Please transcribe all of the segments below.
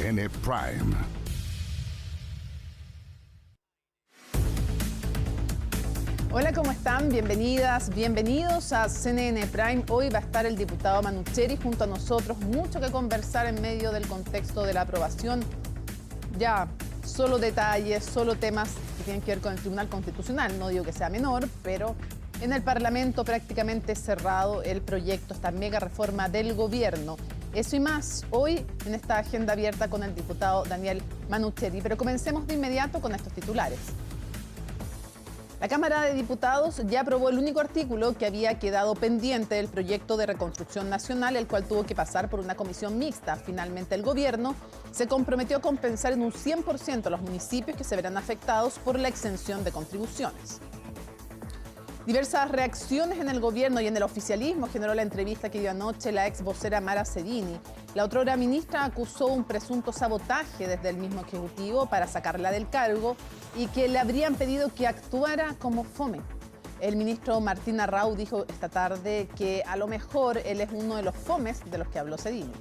CNN Prime. Hola, ¿cómo están? Bienvenidas, bienvenidos a CNN Prime. Hoy va a estar el diputado Manucheri junto a nosotros. Mucho que conversar en medio del contexto de la aprobación. Ya, solo detalles, solo temas que tienen que ver con el Tribunal Constitucional. No digo que sea menor, pero en el Parlamento prácticamente cerrado el proyecto, esta mega reforma del gobierno. Eso y más hoy en esta agenda abierta con el diputado Daniel Manucheri. Pero comencemos de inmediato con estos titulares. La Cámara de Diputados ya aprobó el único artículo que había quedado pendiente del proyecto de reconstrucción nacional, el cual tuvo que pasar por una comisión mixta. Finalmente, el gobierno se comprometió a compensar en un 100% a los municipios que se verán afectados por la exención de contribuciones. Diversas reacciones en el gobierno y en el oficialismo generó la entrevista que dio anoche la ex vocera Mara Sedini. La otrora ministra acusó un presunto sabotaje desde el mismo Ejecutivo para sacarla del cargo y que le habrían pedido que actuara como fome. El ministro Martín Arrau dijo esta tarde que a lo mejor él es uno de los fomes de los que habló Sedini.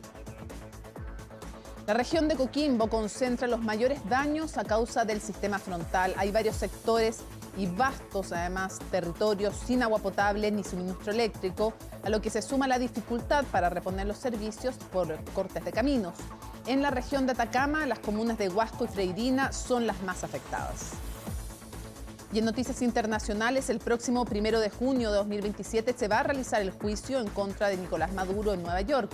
La región de Coquimbo concentra los mayores daños a causa del sistema frontal. Hay varios sectores y vastos, además, territorios sin agua potable ni suministro eléctrico, a lo que se suma la dificultad para reponer los servicios por cortes de caminos. En la región de Atacama, las comunas de Huasco y Freirina son las más afectadas. Y en noticias internacionales, el próximo 1 de junio de 2027 se va a realizar el juicio en contra de Nicolás Maduro en Nueva York.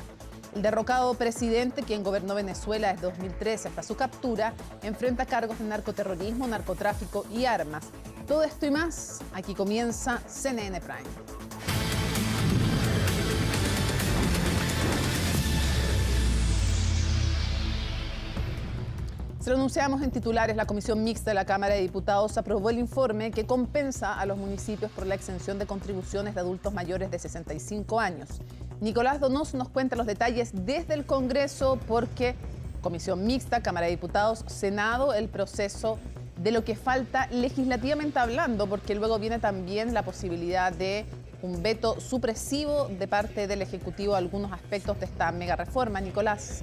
El derrocado presidente, quien gobernó Venezuela desde 2013 hasta su captura, enfrenta cargos de narcoterrorismo, narcotráfico y armas. Todo esto y más, aquí comienza CNN Prime. Se lo anunciamos en titulares, la Comisión Mixta de la Cámara de Diputados aprobó el informe que compensa a los municipios por la exención de contribuciones de adultos mayores de 65 años. Nicolás Donoso nos cuenta los detalles desde el Congreso porque Comisión Mixta, Cámara de Diputados, Senado, el proceso de lo que falta legislativamente hablando, porque luego viene también la posibilidad de un veto supresivo de parte del Ejecutivo a algunos aspectos de esta mega reforma. Nicolás.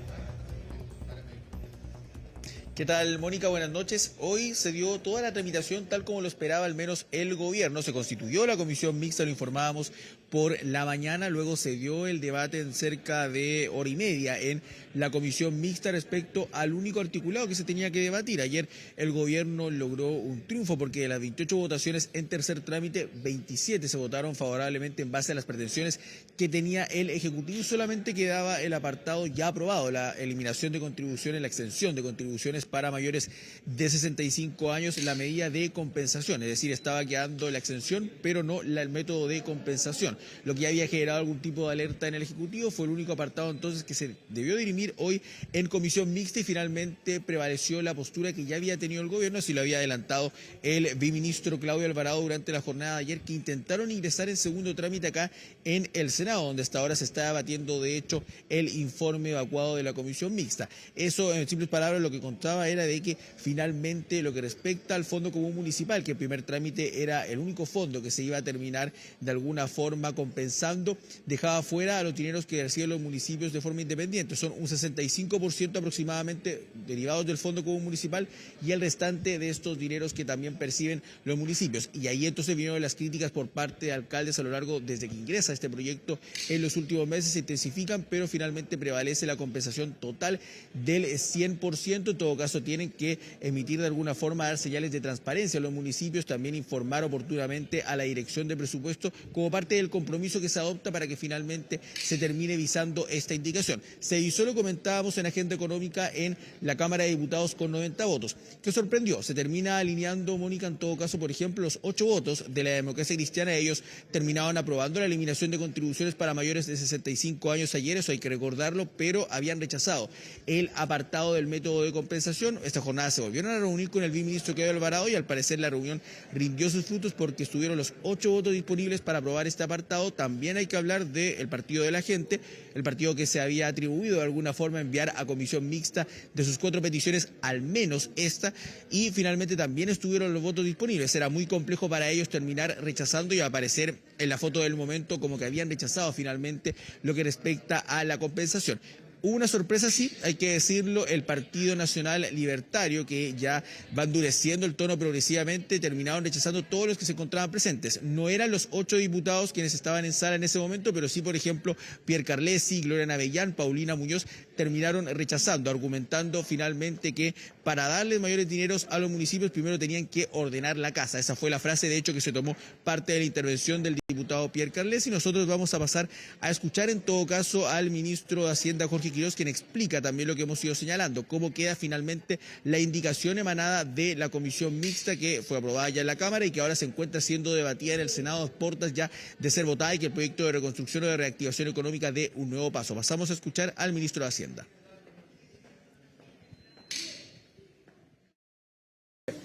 ¿Qué tal, Mónica? Buenas noches. Hoy se dio toda la tramitación tal como lo esperaba al menos el gobierno. Se constituyó la comisión mixta, lo informábamos por la mañana. Luego se dio el debate en cerca de hora y media en la comisión mixta respecto al único articulado que se tenía que debatir. Ayer el gobierno logró un triunfo porque de las 28 votaciones en tercer trámite, 27 se votaron favorablemente en base a las pretensiones que tenía el Ejecutivo. Solamente quedaba el apartado ya aprobado, la eliminación de contribuciones, la exención de contribuciones para mayores de 65 años, la medida de compensación, es decir, estaba quedando la exención, pero no el método de compensación. Lo que ya había generado algún tipo de alerta en el Ejecutivo fue el único apartado entonces que se debió dirimir hoy en comisión mixta y finalmente prevaleció la postura que ya había tenido el gobierno, así lo había adelantado el viceministro Claudio Alvarado durante la jornada de ayer, que intentaron ingresar en segundo trámite acá en el Senado, donde hasta ahora se está debatiendo de hecho el informe evacuado de la comisión mixta. Eso, en simples palabras, lo que contaba era de que finalmente lo que respecta al Fondo Común Municipal, que el primer trámite era el único fondo que se iba a terminar de alguna forma compensando, dejaba fuera a los dineros que reciben los municipios de forma independiente. Son un 65% aproximadamente derivados del Fondo Común Municipal y el restante de estos dineros que también perciben los municipios. Y ahí entonces vinieron las críticas por parte de alcaldes a lo largo, desde que ingresa este proyecto en los últimos meses, se intensifican, pero finalmente prevalece la compensación total del 100%. En todo caso, tienen que emitir de alguna forma, dar señales de transparencia a los municipios, también informar oportunamente a la dirección de presupuesto como parte del compromiso que se adopta para que finalmente se termine visando esta indicación. Se hizo, lo comentábamos en agenda económica en la Cámara de Diputados con 90 votos. ¿Qué sorprendió? Se termina alineando, Mónica, en todo caso, por ejemplo, los 8 votos de la Democracia Cristiana. Ellos terminaban aprobando la eliminación de contribuciones para mayores de 65 años ayer, eso hay que recordarlo, pero habían rechazado el apartado del método de compensación. Esta jornada se volvieron a reunir con el viceministro Claudio Alvarado y al parecer la reunión rindió sus frutos porque estuvieron los 8 votos disponibles para aprobar este apartado. También hay que hablar del Partido de la Gente, el partido que se había atribuido de alguna forma enviar a comisión mixta de sus 4 peticiones, al menos esta, y finalmente también estuvieron los votos disponibles. Era muy complejo para ellos terminar rechazando y aparecer en la foto del momento como que habían rechazado finalmente lo que respecta a la compensación. Hubo una sorpresa, sí, hay que decirlo, el Partido Nacional Libertario, que ya va endureciendo el tono progresivamente, terminaron rechazando todos los que se encontraban presentes. No eran los 8 diputados quienes estaban en sala en ese momento, pero sí, por ejemplo, Pierre Carlesi, Gloria Navellán, Paulina Muñoz, terminaron rechazando, argumentando finalmente que para darles mayores dineros a los municipios primero tenían que ordenar la casa. Esa fue la frase, de hecho, que se tomó parte de la intervención del diputado Pierre Carlesi. Nosotros vamos a pasar a escuchar en todo caso al ministro de Hacienda, Jorge Quiroz, quien explica también lo que hemos ido señalando, cómo queda finalmente la indicación emanada de la comisión mixta que fue aprobada ya en la Cámara y que ahora se encuentra siendo debatida en el Senado a puertas ya de ser votada, y que el proyecto de reconstrucción o de reactivación económica dé un nuevo paso. Pasamos a escuchar al ministro de Hacienda.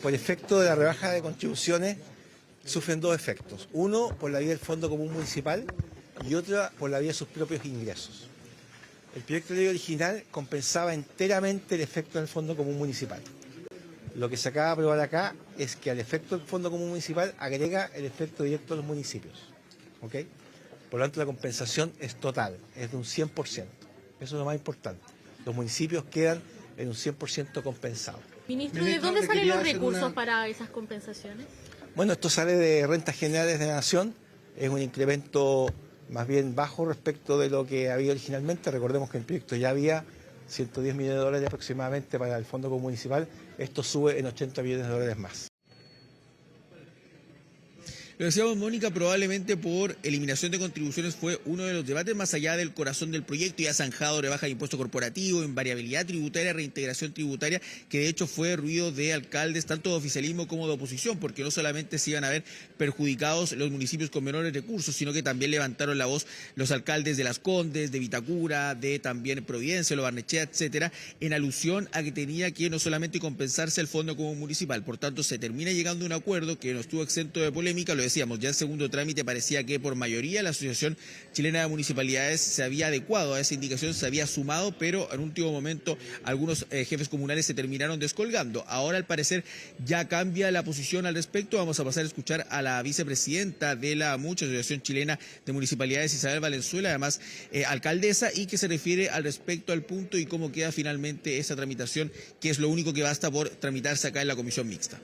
Por efecto de la rebaja de contribuciones sufren dos efectos. Uno, por la vía del Fondo Común Municipal, y otra por la vía de sus propios ingresos. El proyecto de ley original compensaba enteramente el efecto del Fondo Común Municipal. Lo que se acaba de aprobar acá es que al efecto del Fondo Común Municipal agrega el efecto directo a los municipios. ¿Ok? Por lo tanto, la compensación es total, es de un 100%. Eso es lo más importante. Los municipios quedan en un 100% compensados. Ministro, ¿de dónde salen los recursos para esas compensaciones? Bueno, esto sale de rentas generales de la Nación, es un incremento más bien bajo respecto de lo que había originalmente. Recordemos que en el proyecto ya había 110 millones de dólares aproximadamente para el Fondo Común Municipal, esto sube en 80 millones de dólares más. Lo decíamos, Mónica, probablemente por eliminación de contribuciones fue uno de los debates más allá del corazón del proyecto, ya zanjado, rebaja de impuesto corporativo, invariabilidad tributaria, reintegración tributaria, que de hecho fue ruido de alcaldes tanto de oficialismo como de oposición, porque no solamente se iban a ver perjudicados los municipios con menores recursos, sino que también levantaron la voz los alcaldes de Las Condes, de Vitacura, de también Providencia, Lo Barnechea, etcétera, en alusión a que tenía que no solamente compensarse el Fondo Común Municipal. Por tanto, se termina llegando a un acuerdo que no estuvo exento de polémica. Lo decíamos, ya en segundo trámite parecía que por mayoría la Asociación Chilena de Municipalidades se había adecuado a esa indicación, se había sumado, pero en último momento algunos jefes comunales se terminaron descolgando. Ahora al parecer ya cambia la posición al respecto. Vamos a pasar a escuchar a la vicepresidenta de la AMUCH, Asociación Chilena de Municipalidades, Isabel Valenzuela, además alcaldesa, y que se refiere al respecto al punto y cómo queda finalmente esa tramitación, que es lo único que basta por tramitarse acá en la comisión mixta.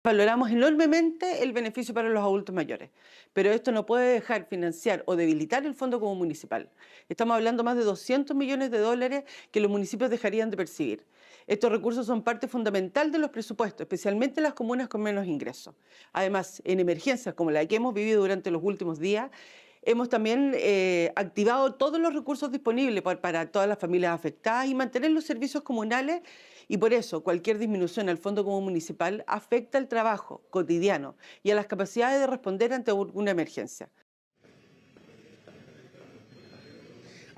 Valoramos enormemente el beneficio para los adultos mayores, pero esto no puede dejar financiar o debilitar el Fondo Común Municipal. Estamos hablando más de 200 millones de dólares que los municipios dejarían de percibir. Estos recursos son parte fundamental de los presupuestos, especialmente en las comunas con menos ingresos. Además, en emergencias como la que hemos vivido durante los últimos días, hemos también activado todos los recursos disponibles para todas las familias afectadas y mantener los servicios comunales. Y por eso, cualquier disminución al Fondo Común Municipal afecta el trabajo cotidiano y a las capacidades de responder ante una emergencia.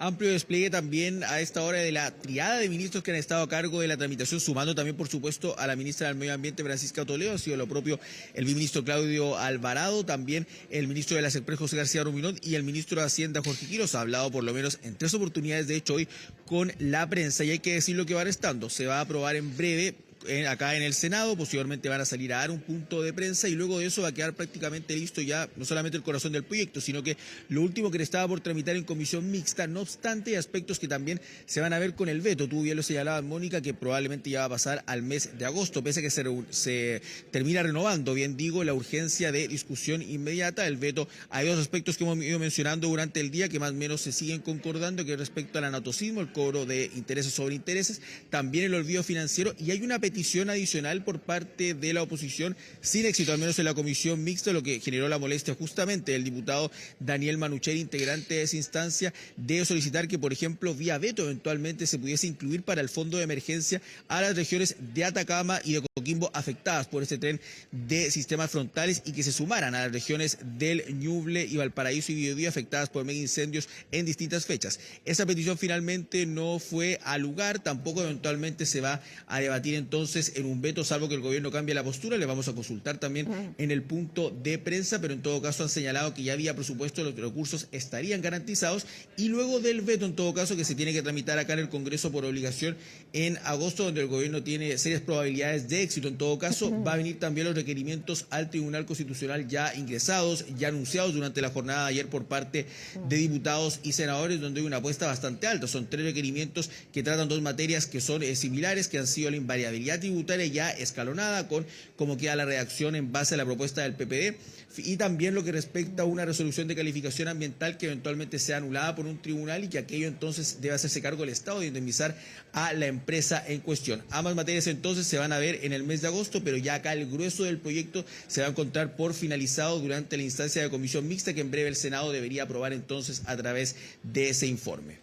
Amplio despliegue también a esta hora de la triada de ministros que han estado a cargo de la tramitación, sumando también, por supuesto, a la ministra del Medio Ambiente, Francisca Toledo, ha sido lo propio el viceministro Claudio Alvarado, también el ministro de la SECPRES, José García Ruminot, y el ministro de Hacienda, Jorge Quiroz. Ha hablado por lo menos en 3 oportunidades, de hecho, hoy con la prensa, y hay que decir lo que va restando. Se va a aprobar en breve acá en el Senado, posiblemente van a salir a dar un punto de prensa y luego de eso va a quedar prácticamente listo ya no solamente el corazón del proyecto, sino que lo último que le estaba por tramitar en comisión mixta. No obstante, hay aspectos que también se van a ver con el veto. Tú bien lo señalabas, Mónica, que probablemente ya va a pasar al mes de agosto, pese a que se termina renovando, bien digo, la urgencia de discusión inmediata. El veto, hay dos aspectos que hemos ido mencionando durante el día que más o menos se siguen concordando, que respecto al anatocismo, el cobro de intereses sobre intereses, también el olvido financiero, y hay una petición adicional por parte de la oposición, sin éxito, al menos en la comisión mixta, lo que generó la molestia justamente del diputado Daniel Manucheri, integrante de esa instancia, de solicitar que, por ejemplo, vía veto eventualmente se pudiese incluir para el fondo de emergencia a las regiones de Atacama y de Coquimbo afectadas por este tren de sistemas frontales y que se sumaran a las regiones del Ñuble y Valparaíso y Biobío afectadas por mega incendios en distintas fechas. Esa petición finalmente no fue al lugar, tampoco eventualmente se va a debatir entonces en un veto, salvo que el gobierno cambie la postura. Le vamos a consultar también en el punto de prensa, pero en todo caso han señalado que ya había presupuesto, los recursos estarían garantizados, y luego del veto, en todo caso, que se tiene que tramitar acá en el Congreso por obligación en agosto, donde el gobierno tiene serias probabilidades de éxito éxito en todo caso, va a venir también los requerimientos al Tribunal Constitucional ya ingresados, ya anunciados durante la jornada de ayer por parte de diputados y senadores, donde hay una apuesta bastante alta. Son 3 requerimientos que tratan 2 materias que son similares, que han sido la invariabilidad tributaria ya escalonada, con cómo queda la redacción en base a la propuesta del PPD, y también lo que respecta a una resolución de calificación ambiental que eventualmente sea anulada por un tribunal y que aquello entonces debe hacerse cargo del Estado de indemnizar a la empresa en cuestión. Ambas materias entonces se van a ver en el mes de agosto, pero ya acá el grueso del proyecto se va a encontrar por finalizado durante la instancia de comisión mixta, que en breve el Senado debería aprobar entonces a través de ese informe.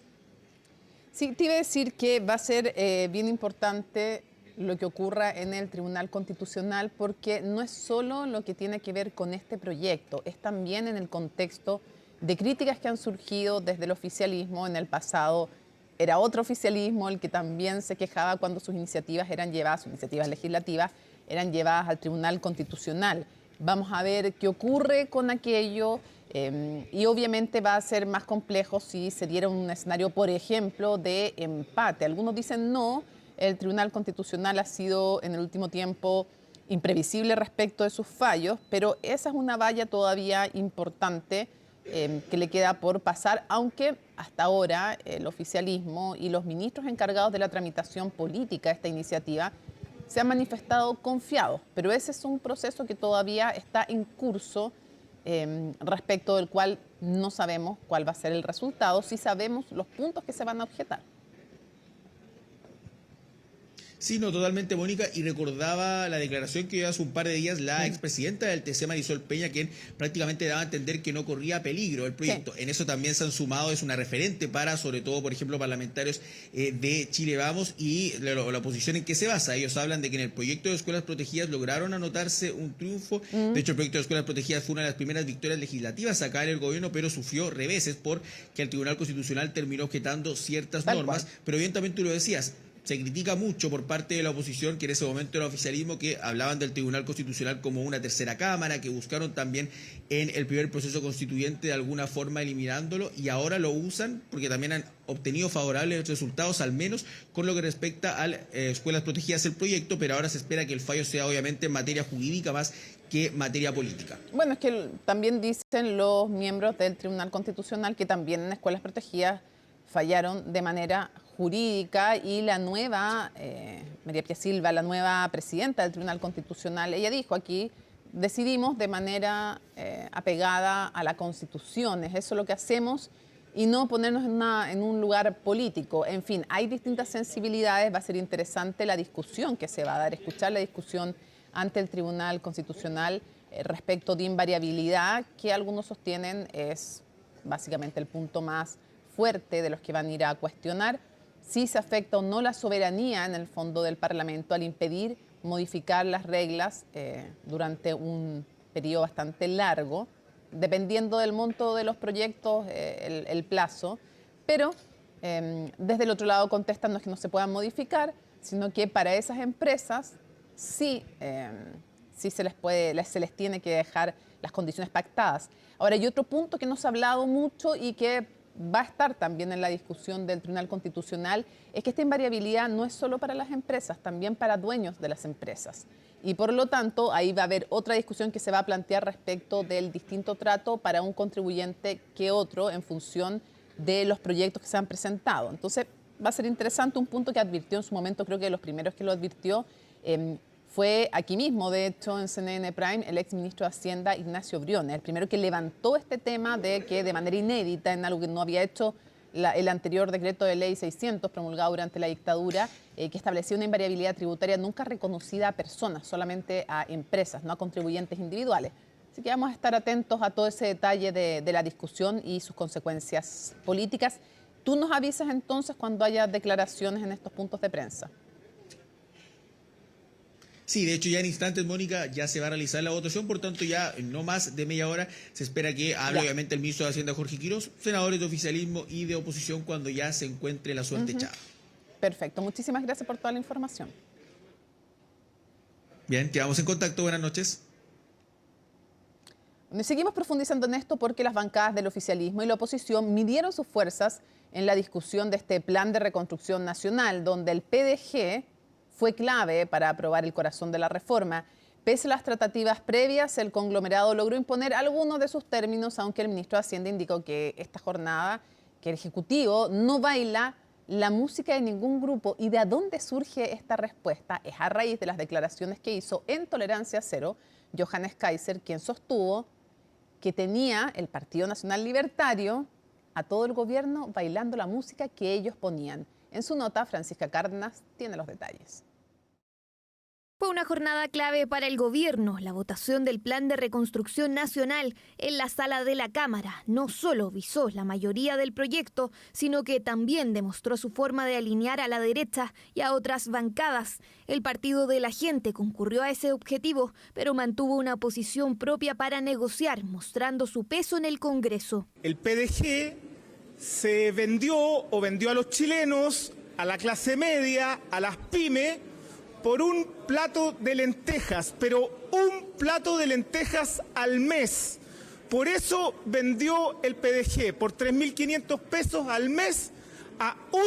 Sí, te iba a decir que va a ser bien importante lo que ocurra en el Tribunal Constitucional, porque no es solo lo que tiene que ver con este proyecto, es también en el contexto de críticas que han surgido desde el oficialismo. En el pasado era otro oficialismo el que también se quejaba cuando sus iniciativas legislativas eran llevadas al Tribunal Constitucional. Vamos a ver qué ocurre con aquello, y obviamente va a ser más complejo si se diera un escenario, por ejemplo, de empate. Algunos dicen no. El Tribunal Constitucional ha sido en el último tiempo imprevisible respecto de sus fallos, pero esa es una valla todavía importante que le queda por pasar, aunque hasta ahora el oficialismo y los ministros encargados de la tramitación política de esta iniciativa se han manifestado confiados, pero ese es un proceso que todavía está en curso, respecto del cual no sabemos cuál va a ser el resultado, sí sabemos los puntos que se van a objetar. Sí, no, totalmente, Mónica, y recordaba la declaración que dio hace un par de días la expresidenta del TC, Marisol Peña, quien prácticamente daba a entender que no corría peligro el proyecto. Sí. En eso también se han sumado, es una referente para, sobre todo, por ejemplo, parlamentarios de Chile Vamos, y la oposición en qué se basa. Ellos hablan de que en el proyecto de escuelas protegidas lograron anotarse un triunfo. De hecho, el proyecto de escuelas protegidas fue una de las primeras victorias legislativas acá en el gobierno, pero sufrió reveses porque el Tribunal Constitucional terminó objetando ciertas normas. Pero bien, también tú lo decías, se critica mucho por parte de la oposición, que en ese momento era oficialismo, que hablaban del Tribunal Constitucional como una tercera cámara, que buscaron también en el primer proceso constituyente de alguna forma eliminándolo, y ahora lo usan porque también han obtenido favorables resultados, al menos con lo que respecta a escuelas protegidas el proyecto, pero ahora se espera que el fallo sea obviamente en materia jurídica más que materia política. Bueno, es que también dicen los miembros del Tribunal Constitucional que también en escuelas protegidas fallaron de manera jurídica, y la nueva, María Pía Silva, la nueva presidenta del Tribunal Constitucional, ella dijo aquí, decidimos de manera apegada a la Constitución, es eso lo que hacemos, y no ponernos en un lugar político. En fin, hay distintas sensibilidades, va a ser interesante la discusión que se va a dar, escuchar la discusión ante el Tribunal Constitucional respecto de invariabilidad, que algunos sostienen es básicamente el punto más fuerte de los que van a ir a cuestionar si se afecta o no la soberanía en el fondo del Parlamento al impedir modificar las reglas durante un periodo bastante largo, dependiendo del monto de los proyectos, el plazo. Pero desde el otro lado contestan no es que no se puedan modificar, sino que para esas empresas sí se les tiene que dejar las condiciones pactadas. Ahora, hay otro punto que no se ha hablado mucho y que va a estar también en la discusión del Tribunal Constitucional, es que esta invariabilidad no es solo para las empresas, también para dueños de las empresas. Y por lo tanto, ahí va a haber otra discusión que se va a plantear respecto del distinto trato para un contribuyente que otro en función de los proyectos que se han presentado. Entonces, va a ser interesante, un punto que advirtió en su momento, creo que de los primeros que lo advirtió, fue aquí mismo, de hecho, en CNN Prime, el exministro de Hacienda, Ignacio Briones, el primero que levantó este tema de que de manera inédita, en algo que no había hecho el anterior decreto de ley 600 promulgado durante la dictadura, que establecía una invariabilidad tributaria nunca reconocida a personas, solamente a empresas, no a contribuyentes individuales. Así que vamos a estar atentos a todo ese detalle de la discusión y sus consecuencias políticas. Tú nos avisas entonces cuando haya declaraciones en estos puntos de prensa. Sí, de hecho ya en instantes, Mónica, ya se va a realizar la votación, por tanto ya no más de media hora se espera que hable obviamente el ministro de Hacienda, Jorge Quiroz, senadores de oficialismo y de oposición cuando ya se encuentre la suerte echada. Perfecto, muchísimas gracias por toda la información. Bien, quedamos en contacto, buenas noches. Seguimos profundizando en esto porque las bancadas del oficialismo y la oposición midieron sus fuerzas en la discusión de este plan de reconstrucción nacional, donde el PDG fue clave para aprobar el corazón de la reforma. Pese a las tratativas previas, el conglomerado logró imponer algunos de sus términos, aunque el ministro de Hacienda indicó que esta jornada, que el Ejecutivo no baila la música de ningún grupo. ¿Y de dónde surge esta respuesta? Es a raíz de las declaraciones que hizo en Tolerancia Cero Johannes Kaiser, quien sostuvo que tenía el Partido Nacional Libertario a todo el gobierno bailando la música que ellos ponían. En su nota, Francisca Cárdenas tiene los detalles. Fue una jornada clave para el gobierno. La votación del Plan de Reconstrucción Nacional en la sala de la Cámara no solo visó la mayoría del proyecto, sino que también demostró su forma de alinear a la derecha y a otras bancadas. El Partido de la Gente concurrió a ese objetivo, pero mantuvo una posición propia para negociar, mostrando su peso en el Congreso. El PDG se vendió a los chilenos, a la clase media, a las pymes, por un plato de lentejas, pero un plato de lentejas al mes. Por eso vendió el PDG por 3.500 pesos al mes a 1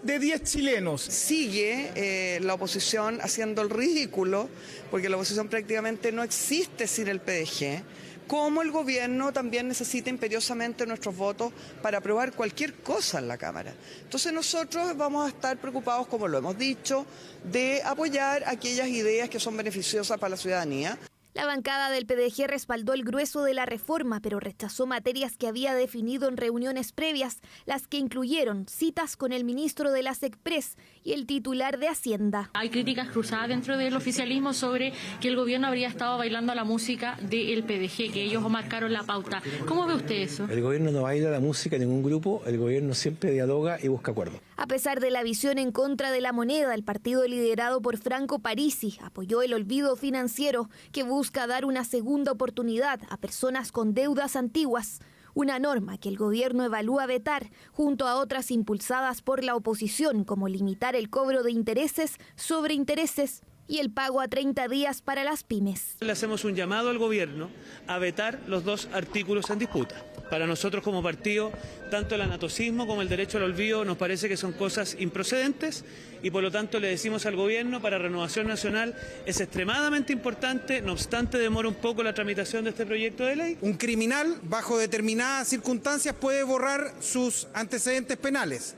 de 10 chilenos. Sigue la oposición haciendo el ridículo, porque la oposición prácticamente no existe sin el PDG. Como el gobierno también necesita imperiosamente nuestros votos para aprobar cualquier cosa en la Cámara. Entonces nosotros vamos a estar preocupados, como lo hemos dicho, de apoyar aquellas ideas que son beneficiosas para la ciudadanía. La bancada del PDG respaldó el grueso de la reforma, pero rechazó materias que había definido en reuniones previas, las que incluyeron citas con el ministro de la SECPRES y el titular de Hacienda. Hay críticas cruzadas dentro del oficialismo sobre que el gobierno habría estado bailando la música del PDG, que ellos marcaron la pauta. ¿Cómo ve usted eso? El gobierno no baila la música en ningún grupo, el gobierno siempre dialoga y busca acuerdos. A pesar de la visión en contra de la moneda, el partido liderado por Franco Parisi apoyó el olvido financiero, que busca dar una segunda oportunidad a personas con deudas antiguas, una norma que el gobierno evalúa vetar, junto a otras impulsadas por la oposición, como limitar el cobro de intereses sobre intereses y el pago a 30 días para las pymes. Le hacemos un llamado al gobierno a vetar los dos artículos en disputa. Para nosotros como partido, tanto el anatocismo como el derecho al olvido nos parece que son cosas improcedentes y por lo tanto le decimos al gobierno, para Renovación Nacional es extremadamente importante, no obstante demora un poco la tramitación de este proyecto de ley. Un criminal, bajo determinadas circunstancias, puede borrar sus antecedentes penales,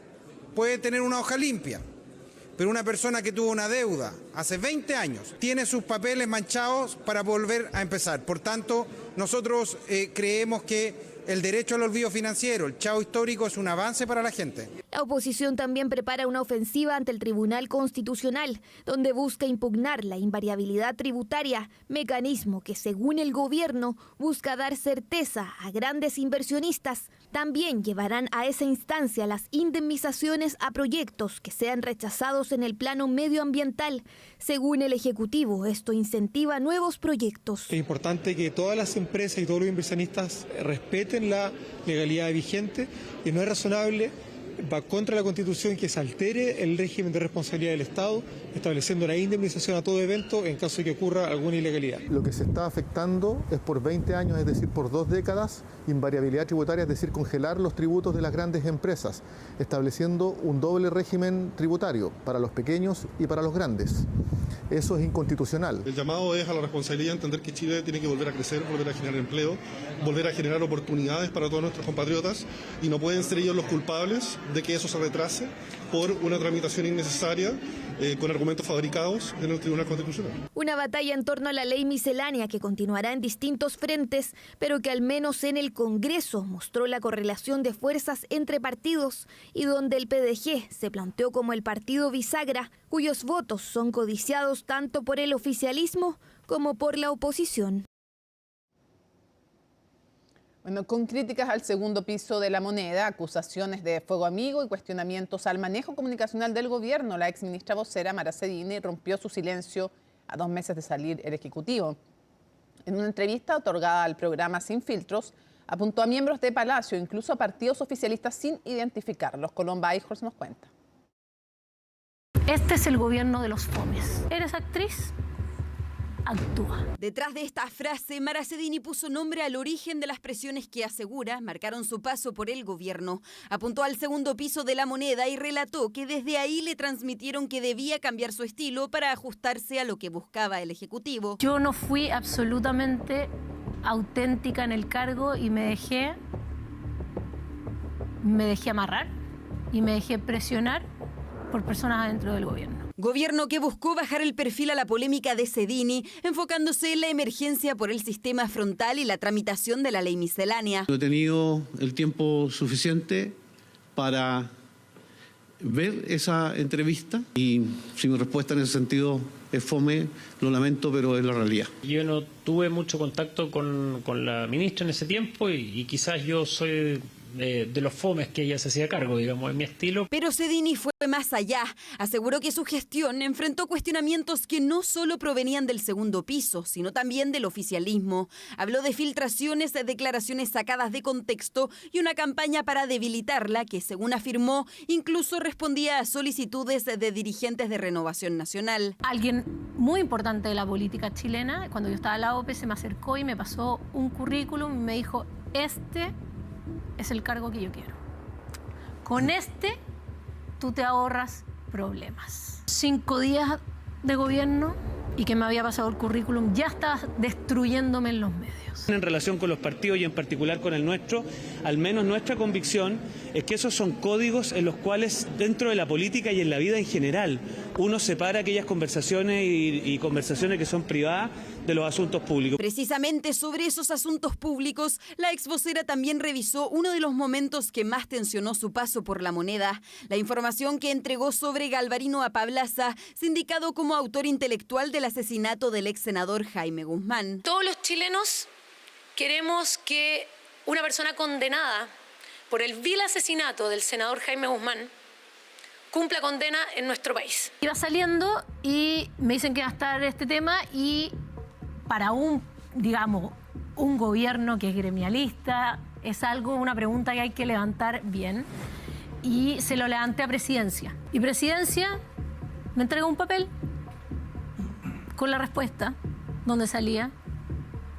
puede tener una hoja limpia. Pero una persona que tuvo una deuda hace 20 años tiene sus papeles manchados para volver a empezar. Por tanto, nosotros creemos que el derecho al olvido financiero, el chavo histórico, es un avance para la gente. La oposición también prepara una ofensiva ante el Tribunal Constitucional, donde busca impugnar la invariabilidad tributaria, mecanismo que, según el gobierno, busca dar certeza a grandes inversionistas. También llevarán a esa instancia las indemnizaciones a proyectos que sean rechazados en el plano medioambiental. Según el Ejecutivo, esto incentiva nuevos proyectos. Es importante que todas las empresas y todos los inversionistas respeten la legalidad vigente y no es razonable, va contra la Constitución, que se altere el régimen de responsabilidad del Estado, estableciendo la indemnización a todo evento en caso de que ocurra alguna ilegalidad. Lo que se está afectando es por 20 años, es decir, por 2 décadas, invariabilidad tributaria, es decir, congelar los tributos de las grandes empresas, estableciendo un doble régimen tributario para los pequeños y para los grandes. Eso es inconstitucional. El llamado es a la responsabilidad, entender que Chile tiene que volver a crecer, volver a generar empleo, volver a generar oportunidades para todos nuestros compatriotas y no pueden ser ellos los culpables de que eso se retrase por una tramitación innecesaria con argumentos fabricados en el Tribunal Constitucional. Una batalla en torno a la ley miscelánea que continuará en distintos frentes, pero que al menos en el Congreso mostró la correlación de fuerzas entre partidos y donde el PDG se planteó como el partido bisagra, cuyos votos son codiciados tanto por el oficialismo como por la oposición. Bueno, con críticas al segundo piso de la moneda, acusaciones de fuego amigo y cuestionamientos al manejo comunicacional del gobierno, la exministra vocera Mara Cedini rompió su silencio a 2 meses de salir el Ejecutivo. En una entrevista otorgada al programa Sin Filtros, apuntó a miembros de Palacio, incluso a partidos oficialistas sin identificarlos. Colomba Eichholz nos cuenta. Este es el gobierno de los fomes. ¿Eres actriz? actúa. Detrás de esta frase, Mara Cedini puso nombre al origen de las presiones que asegura marcaron su paso por el gobierno. Apuntó al segundo piso de La Moneda y relató que desde ahí le transmitieron que debía cambiar su estilo para ajustarse a lo que buscaba el Ejecutivo. Yo no fui absolutamente auténtica en el cargo y me dejé amarrar y me dejé presionar por personas adentro del gobierno. Gobierno que buscó bajar el perfil a la polémica de Cedini, enfocándose en la emergencia por el sistema frontal y la tramitación de la ley miscelánea. No he tenido el tiempo suficiente para ver esa entrevista y si mi respuesta en ese sentido es fome, lo lamento, pero es la realidad. Yo no tuve mucho contacto con la ministra en ese tiempo y quizás yo soy de los fomes que ella se hacía cargo, digamos, en mi estilo. Pero Cedini fue más allá. Aseguró que su gestión enfrentó cuestionamientos que no solo provenían del segundo piso, sino también del oficialismo. Habló de filtraciones, de declaraciones sacadas de contexto y una campaña para debilitarla que, según afirmó, incluso respondía a solicitudes de dirigentes de Renovación Nacional. Alguien muy importante de la política chilena, cuando yo estaba en la OPE, se me acercó y me pasó un currículum y me dijo, este es el cargo que yo quiero. Con este, tú te ahorras problemas. 5 días de gobierno y que me había pasado el currículum, ya estaba destruyéndome en los medios. En relación con los partidos y en particular con el nuestro, al menos nuestra convicción es que esos son códigos en los cuales dentro de la política y en la vida en general uno separa aquellas conversaciones y conversaciones que son privadas de los asuntos públicos. Precisamente sobre esos asuntos públicos, la exvocera también revisó uno de los momentos que más tensionó su paso por La Moneda, la información que entregó sobre Galvarino Apablaza, sindicado como autor intelectual del asesinato del ex senador Jaime Guzmán. Todos los chilenos queremos que una persona condenada por el vil asesinato del senador Jaime Guzmán cumpla condena en nuestro país. Iba saliendo y me dicen que va a estar este tema y para un gobierno que es gremialista, es una pregunta que hay que levantar bien. Y se lo levanté a Presidencia. Y Presidencia me entregó un papel con la respuesta donde salía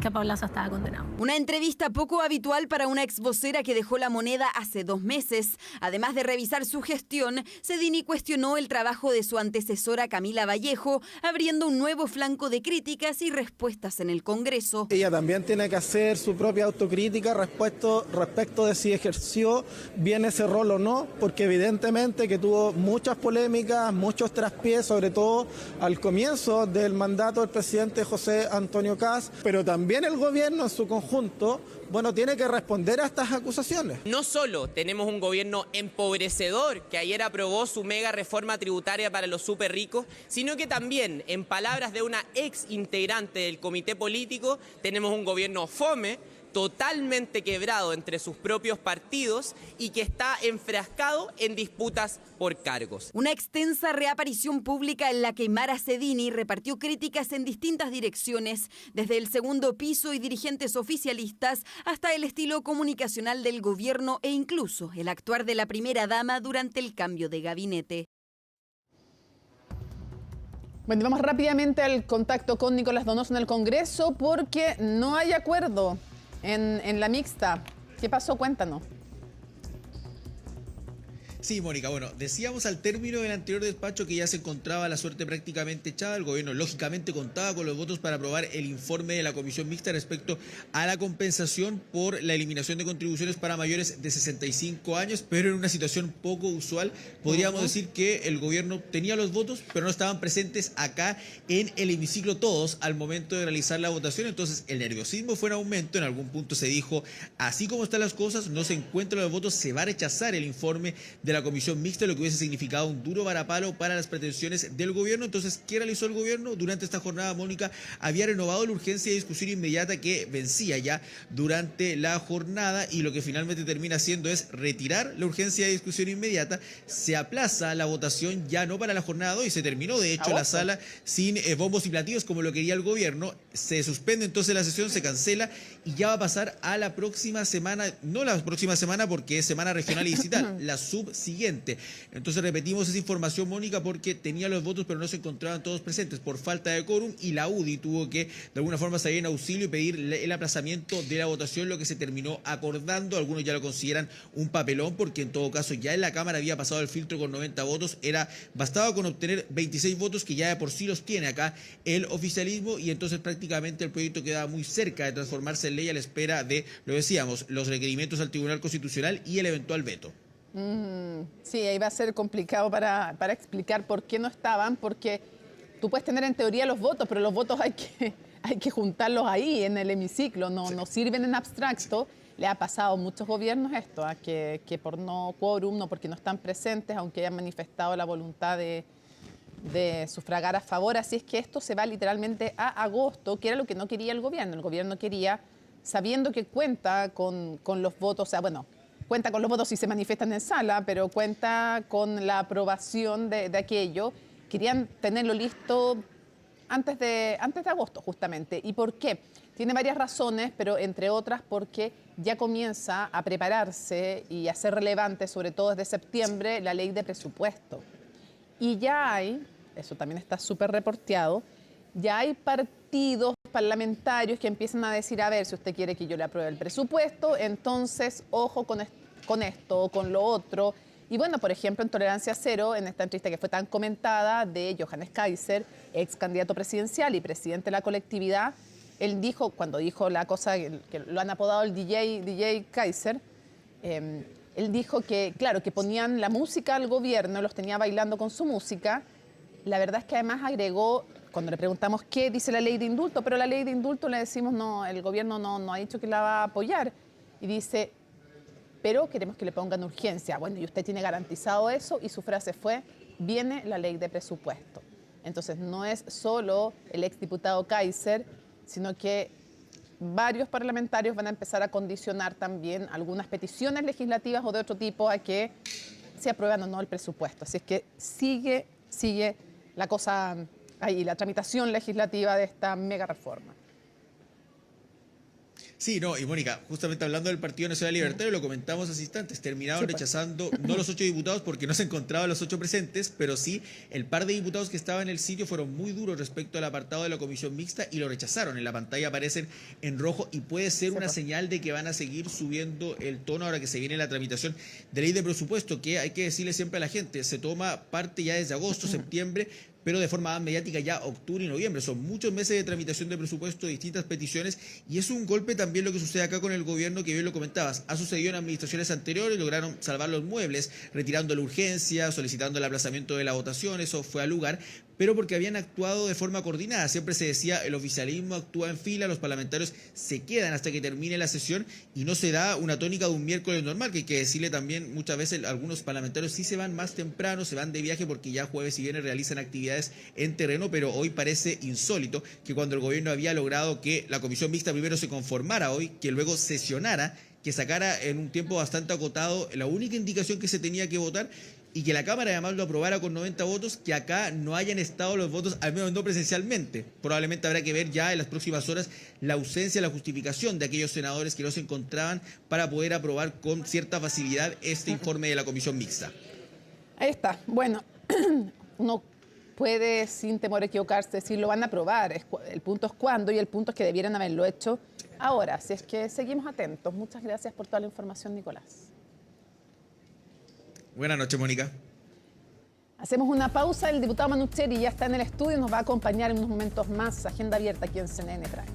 que Apablaza estaba condenado. Una entrevista poco habitual para una exvocera que dejó La Moneda hace 2 meses. Además de revisar su gestión, Cedini cuestionó el trabajo de su antecesora Camila Vallejo, abriendo un nuevo flanco de críticas y respuestas en el Congreso. Ella también tiene que hacer su propia autocrítica respecto de si ejerció bien ese rol o no, porque evidentemente que tuvo muchas polémicas, muchos traspiés, sobre todo al comienzo del mandato del presidente José Antonio Kast, pero también el gobierno en su conjunto, tiene que responder a estas acusaciones. No solo tenemos un gobierno empobrecedor que ayer aprobó su mega reforma tributaria para los súper ricos, sino que también, en palabras de una ex integrante del comité político, tenemos un gobierno fome, totalmente quebrado entre sus propios partidos y que está enfrascado en disputas por cargos. Una extensa reaparición pública en la que Mara Cedini repartió críticas en distintas direcciones, desde el segundo piso y dirigentes oficialistas hasta el estilo comunicacional del gobierno e incluso el actuar de la primera dama durante el cambio de gabinete. Bueno, vamos rápidamente al contacto con Nicolás Donoso en el Congreso porque no hay acuerdo en la mixta. ¿Qué pasó? Cuéntanos. Sí, Mónica, bueno, decíamos al término del anterior despacho que ya se encontraba la suerte prácticamente echada. El gobierno lógicamente contaba con los votos para aprobar el informe de la comisión mixta respecto a la compensación por la eliminación de contribuciones para mayores de 65 años, pero en una situación poco usual. Podríamos decir que el gobierno tenía los votos, pero no estaban presentes acá en el hemiciclo todos al momento de realizar la votación. Entonces el nerviosismo fue en aumento. En algún punto se dijo, así como están las cosas, no se encuentran los votos, se va a rechazar el informe de la comisión mixta, lo que hubiese significado un duro varapalo para las pretensiones del gobierno. Entonces, ¿qué realizó el gobierno? Durante esta jornada, Mónica, había renovado la urgencia de discusión inmediata que vencía ya durante la jornada, y lo que finalmente termina haciendo es retirar la urgencia de discusión inmediata. Se aplaza la votación ya no para la jornada 2 y se terminó, de hecho, la sala sin bombos y platillos como lo quería el gobierno. Se suspende entonces la sesión, se cancela y ya va a pasar a la próxima semana, no la próxima semana porque es semana regional y distrital, la subsiguiente siguiente. Entonces repetimos esa información, Mónica, porque tenía los votos pero no se encontraban todos presentes por falta de quórum, y la UDI tuvo que de alguna forma salir en auxilio y pedir el aplazamiento de la votación, lo que se terminó acordando. Algunos ya lo consideran un papelón porque en todo caso ya en la Cámara había pasado el filtro con 90 votos, bastaba con obtener 26 votos que ya de por sí los tiene acá el oficialismo, y entonces prácticamente el proyecto quedaba muy cerca de transformarse en ley a la espera de, lo decíamos, los requerimientos al Tribunal Constitucional y el eventual veto. Sí, ahí va a ser complicado para explicar por qué no estaban, porque tú puedes tener en teoría los votos, pero los votos hay que juntarlos ahí en el hemiciclo, no sirven en abstracto. Le ha pasado a muchos gobiernos esto, que por no quórum, no porque no están presentes, aunque hayan manifestado la voluntad de sufragar a favor. Así es que esto se va literalmente a agosto, que era lo que no quería el gobierno. El gobierno quería, sabiendo que cuenta con los votos, o sea, bueno, cuenta con los votos si se manifiestan en sala, pero cuenta con la aprobación de aquello. Querían tenerlo listo antes de agosto, justamente. ¿Y por qué? Tiene varias razones, pero entre otras porque ya comienza a prepararse y a ser relevante, sobre todo desde septiembre, la ley de presupuesto. Y ya hay, eso también está súper reporteado, ya hay partidos parlamentarios que empiezan a decir, a ver, si usted quiere que yo le apruebe el presupuesto, entonces ojo con esto o con lo otro. Y bueno, por ejemplo, en Tolerancia Cero, en esta entrevista que fue tan comentada de Johannes Kaiser, ex candidato presidencial y presidente de la colectividad, él dijo, cuando dijo la cosa que lo han apodado el DJ Kaiser, él dijo que, claro, que ponían la música al gobierno, los tenía bailando con su música. La verdad es que además agregó, cuando le preguntamos qué dice la ley de indulto, pero la ley de indulto le decimos, no, el gobierno no ha dicho que la va a apoyar. Y dice, pero queremos que le pongan urgencia. Bueno, y usted tiene garantizado eso, y su frase fue, viene la ley de presupuesto. Entonces no es solo el exdiputado Kaiser, sino que varios parlamentarios van a empezar a condicionar también algunas peticiones legislativas o de otro tipo a que se aprueban o no el presupuesto. Así es que sigue la cosa ahí, la tramitación legislativa de esta mega reforma. Sí, no, y Mónica, justamente hablando del Partido Nacional Libertario, lo comentamos hace instantes, terminaron rechazando no los 8 diputados porque no se encontraban los 8 presentes, pero sí el par de diputados que estaban en el sitio fueron muy duros respecto al apartado de la comisión mixta y lo rechazaron. En la pantalla aparecen en rojo y puede ser una señal de que van a seguir subiendo el tono ahora que se viene la tramitación de ley de presupuesto, que hay que decirle siempre a la gente, se toma parte ya desde agosto, septiembre, pero de forma más mediática ya octubre y noviembre. Son muchos meses de tramitación de presupuesto, distintas peticiones, y es un golpe también lo que sucede acá con el gobierno, que bien lo comentabas. Ha sucedido en administraciones anteriores, lograron salvar los muebles, retirando la urgencia, solicitando el aplazamiento de la votación, eso fue al lugar, pero porque habían actuado de forma coordinada. Siempre se decía, el oficialismo actúa en fila, los parlamentarios se quedan hasta que termine la sesión y no se da una tónica de un miércoles normal, que hay que decirle también, muchas veces algunos parlamentarios sí se van más temprano, se van de viaje porque ya jueves y viernes realizan actividades en terreno, pero hoy parece insólito que cuando el gobierno había logrado que la comisión mixta primero se conformara hoy, que luego sesionara, que sacara en un tiempo bastante acotado la única indicación que se tenía que votar, y que la Cámara además lo aprobara con 90 votos, que acá no hayan estado los votos, al menos no presencialmente. Probablemente habrá que ver ya en las próximas horas la ausencia, la justificación de aquellos senadores que no se encontraban para poder aprobar con cierta facilidad este informe de la comisión mixta. Ahí está. Bueno, uno puede sin temor a equivocarse decir lo van a aprobar. El punto es cuándo, y el punto es que debieran haberlo hecho ahora. Así es que seguimos atentos. Muchas gracias por toda la información, Nicolás. Buenas noches, Mónica. Hacemos una pausa. El diputado Manucheri ya está en el estudio y nos va a acompañar en unos momentos más. Agenda abierta aquí en CNN Prime.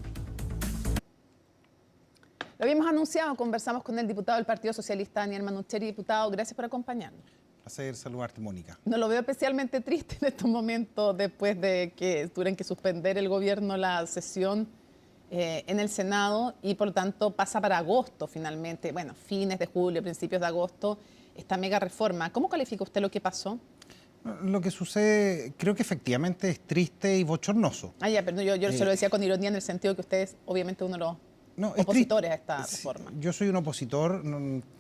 Lo habíamos anunciado, conversamos con el diputado del Partido Socialista, Daniel Manucheri. Diputado, gracias por acompañarnos. Placer saludarte, Mónica. No lo veo especialmente triste en estos momentos, después de que tuvieran que suspender el gobierno la sesión en el Senado, y por lo tanto pasa para agosto finalmente, bueno, fines de julio, principios de agosto, esta mega reforma. ¿Cómo califica usted lo que pasó? Lo que sucede, creo que efectivamente es triste y bochornoso. Ah, ya, pero yo se lo decía con ironía, en el sentido que usted es obviamente uno de los opositores a esta reforma. Yo soy un opositor,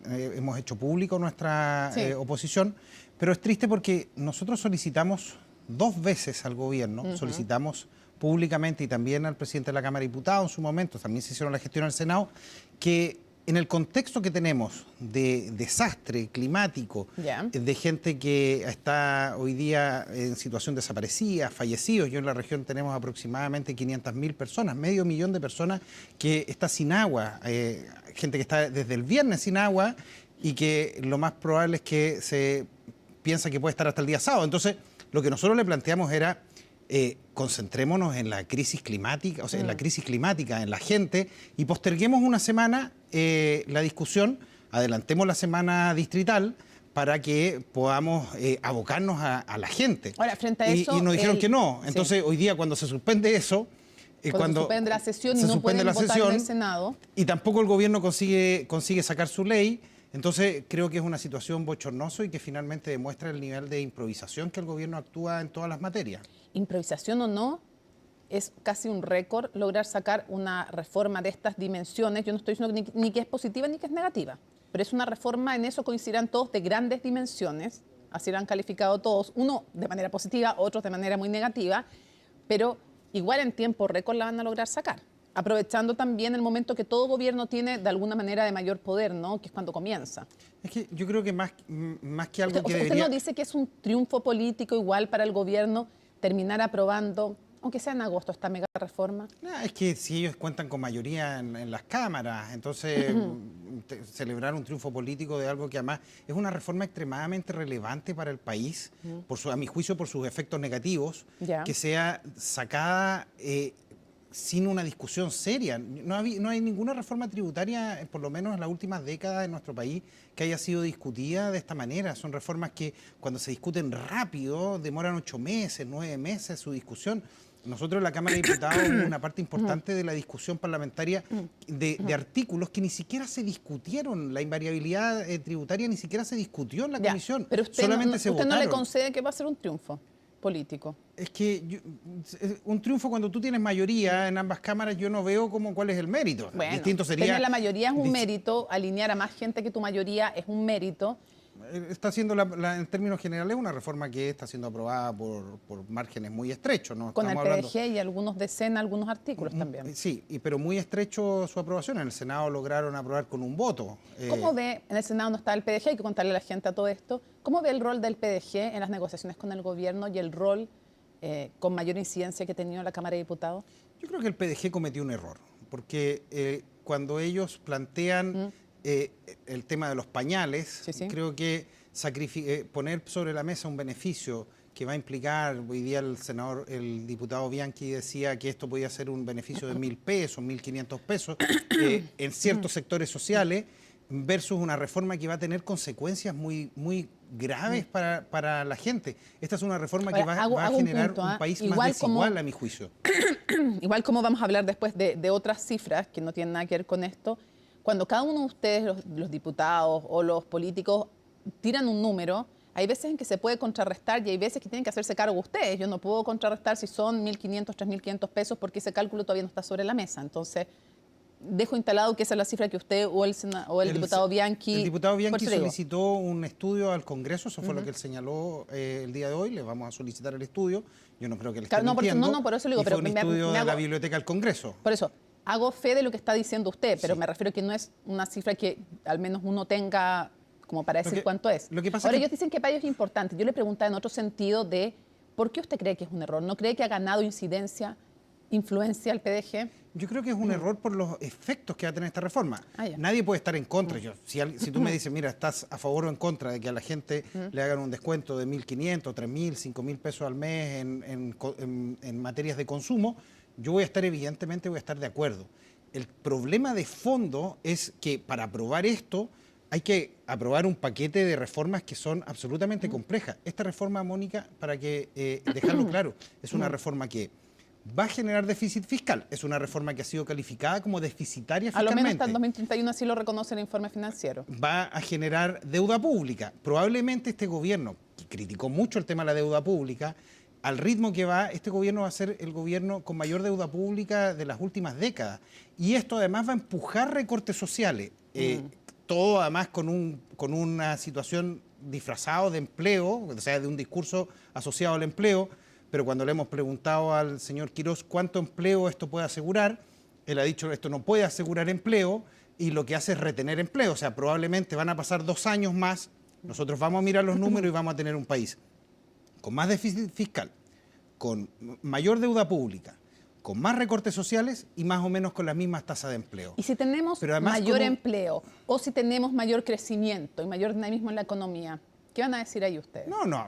hemos hecho público nuestra oposición, pero es triste porque nosotros solicitamos 2 veces al gobierno, solicitamos públicamente y también al presidente de la Cámara de Diputados en su momento, también se hicieron la gestión al Senado, que en el contexto que tenemos de desastre climático, de gente que está hoy día en situación desaparecida, fallecidos, yo en la región tenemos aproximadamente 500.000 personas, medio millón de personas que está sin agua, gente que está desde el viernes sin agua y que lo más probable es que se piensa que puede estar hasta el día sábado. Entonces, lo que nosotros le planteamos era concentrémonos en la crisis climática, o sea, en la crisis climática, en la gente, y posterguemos una semana la discusión, adelantemos la semana distrital para que podamos abocarnos a la gente. Ahora, frente a eso, y nos dijeron que no. Entonces, hoy día cuando se suspende eso, cuando se suspende la sesión y no pueden votar en el Senado, y tampoco el gobierno consigue sacar su ley. Entonces, creo que es una situación bochornosa y que finalmente demuestra el nivel de improvisación que el gobierno actúa en todas las materias. Improvisación o no, es casi un récord lograr sacar una reforma de estas dimensiones. Yo no estoy diciendo ni que es positiva ni que es negativa, pero es una reforma, en eso coincidirán todos, de grandes dimensiones, así lo han calificado todos, uno de manera positiva, otros de manera muy negativa, pero igual en tiempo récord la van a lograr sacar, aprovechando también el momento que todo gobierno tiene de alguna manera de mayor poder, ¿no? Que es cuando comienza. Es que yo creo que más que algo que ¿Usted no dice que es un triunfo político igual para el gobierno terminar aprobando, aunque sea en agosto, esta mega reforma? No, es que si ellos cuentan con mayoría en las cámaras, entonces celebrar un triunfo político de algo que además es una reforma extremadamente relevante para el país, a mi juicio por sus efectos negativos, que sea sacada sin una discusión seria. No hay ninguna reforma tributaria, por lo menos en las últimas décadas en nuestro país, que haya sido discutida de esta manera. Son reformas que cuando se discuten rápido demoran 8 meses, 9 meses su discusión. Nosotros en la Cámara de Diputados hubo una parte importante de la discusión parlamentaria de artículos que ni siquiera se discutieron. La invariabilidad tributaria ni siquiera se discutió en la comisión. Pero usted solamente se votaron. ¿Usted no le concede que va a ser un triunfo político? Es que un triunfo cuando tú tienes mayoría en ambas cámaras, yo no veo cuál es el mérito. Bueno, distinto sería tener la mayoría es un mérito, alinear a más gente que tu mayoría es un mérito. Está siendo, en términos generales, una reforma que está siendo aprobada por márgenes muy estrechos, ¿no? Con el PDG y algunos de Sena, algunos artículos también. Sí, pero muy estrecho su aprobación. En el Senado lograron aprobar con un voto. ¿Cómo ve, en el Senado no está el PDG, hay que contarle a la gente a todo esto, cómo ve el rol del PDG en las negociaciones con el gobierno y el rol con mayor incidencia que ha tenido la Cámara de Diputados? Yo creo que el PDG cometió un error, porque cuando ellos plantean el tema de los pañales, creo que poner sobre la mesa un beneficio que va a implicar, hoy día el diputado Bianchi decía que esto podía ser un beneficio de 1.000 pesos, 1.500 pesos en ciertos sectores sociales, versus una reforma que va a tener consecuencias muy, muy graves para la gente. Esta es una reforma que va a generar un país más desigual, a mi juicio. Igual como vamos a hablar después de otras cifras que no tienen nada que ver con esto, cuando cada uno de ustedes, los diputados o los políticos, tiran un número, hay veces en que se puede contrarrestar y hay veces que tienen que hacerse cargo ustedes. Yo no puedo contrarrestar si son 1.500, 3.500 pesos porque ese cálculo todavía no está sobre la mesa. Entonces, dejo instalado que esa es la cifra que usted o el diputado Bianchi... El diputado Bianchi solicitó un estudio al Congreso, eso fue lo que él señaló el día de hoy. Le vamos a solicitar el estudio. Yo no creo que le esté mintiendo. Por eso le digo, pero fue un estudio de la Biblioteca del Congreso. Por eso, hago fe de lo que está diciendo usted, pero me refiero a que no es una cifra que al menos uno tenga como para decir cuánto es. Ahora, ellos dicen que para ellos es importante. Yo le preguntaba en otro sentido de ¿por qué usted cree que es un error? ¿No cree que ha ganado influencia el PDG? Yo creo que es un error por los efectos que va a tener esta reforma. Nadie puede estar en contra. Si tú me dices, mira, estás a favor o en contra de que a la gente le hagan un descuento de 1.500, 3.000, 5.000 pesos al mes en materias de consumo, yo evidentemente voy a estar de acuerdo. El problema de fondo es que para aprobar esto hay que aprobar un paquete de reformas que son absolutamente complejas. Esta reforma, Mónica, para que dejarlo claro, es una reforma que va a generar déficit fiscal. Es una reforma que ha sido calificada como deficitaria fiscalmente. A lo menos hasta el 2031 así lo reconoce el informe financiero. Va a generar deuda pública. Probablemente este gobierno, que criticó mucho el tema de la deuda pública, al ritmo que va, este gobierno va a ser el gobierno con mayor deuda pública de las últimas décadas. Y esto además va a empujar recortes sociales. Todo además con una situación disfrazado de empleo, o sea, de un discurso asociado al empleo. Pero cuando le hemos preguntado al señor Quirós cuánto empleo esto puede asegurar, él ha dicho que esto no puede asegurar empleo y lo que hace es retener empleo. O sea, probablemente van a pasar 2 años más, nosotros vamos a mirar los números y vamos a tener un país con más déficit fiscal, con mayor deuda pública, con más recortes sociales y más o menos con las mismas tasas de empleo. Y si tenemos mayor empleo o si tenemos mayor crecimiento y mayor dinamismo en la economía, ¿qué van a decir ahí ustedes? No,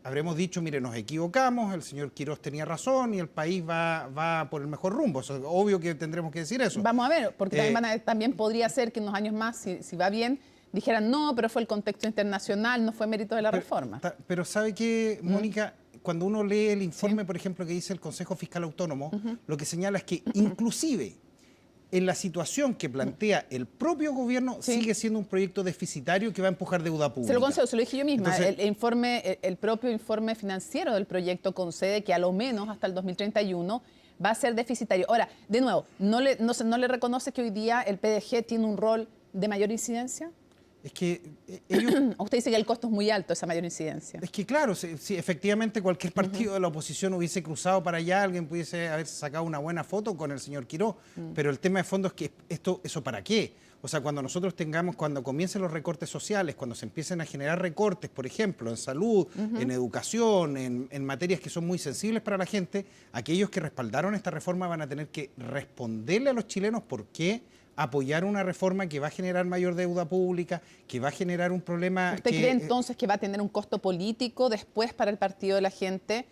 habremos dicho, mire, nos equivocamos, el señor Quirós tenía razón y el país va por el mejor rumbo. Eso es obvio que tendremos que decir eso. Vamos a ver, porque también podría ser que en unos años más, si va bien, dijeran no, pero fue el contexto internacional, no fue mérito de la reforma. Pero ¿sabe qué, Mónica? Cuando uno lee el informe, por ejemplo, que dice el Consejo Fiscal Autónomo, lo que señala es que inclusive en la situación que plantea el propio gobierno sigue siendo un proyecto deficitario que va a empujar deuda pública. Se lo concedo, se lo dije yo misma. Entonces, el propio informe financiero del proyecto concede que a lo menos hasta el 2031 va a ser deficitario. Ahora, de nuevo, ¿no le reconoce que hoy día el PDG tiene un rol de mayor incidencia? Es que ellos... Usted dice que el costo es muy alto, esa mayor incidencia. Es que claro, si efectivamente cualquier partido de la oposición hubiese cruzado para allá, alguien pudiese haber sacado una buena foto con el señor Quirós, pero el tema de fondo es que ¿eso para qué? O sea, cuando nosotros cuando comiencen los recortes sociales, cuando se empiecen a generar recortes, por ejemplo, en salud, en educación, en materias que son muy sensibles para la gente, aquellos que respaldaron esta reforma van a tener que responderle a los chilenos por qué apoyar una reforma que va a generar mayor deuda pública, que va a generar un problema... ¿Usted cree entonces que va a tener un costo político después para el partido de la gente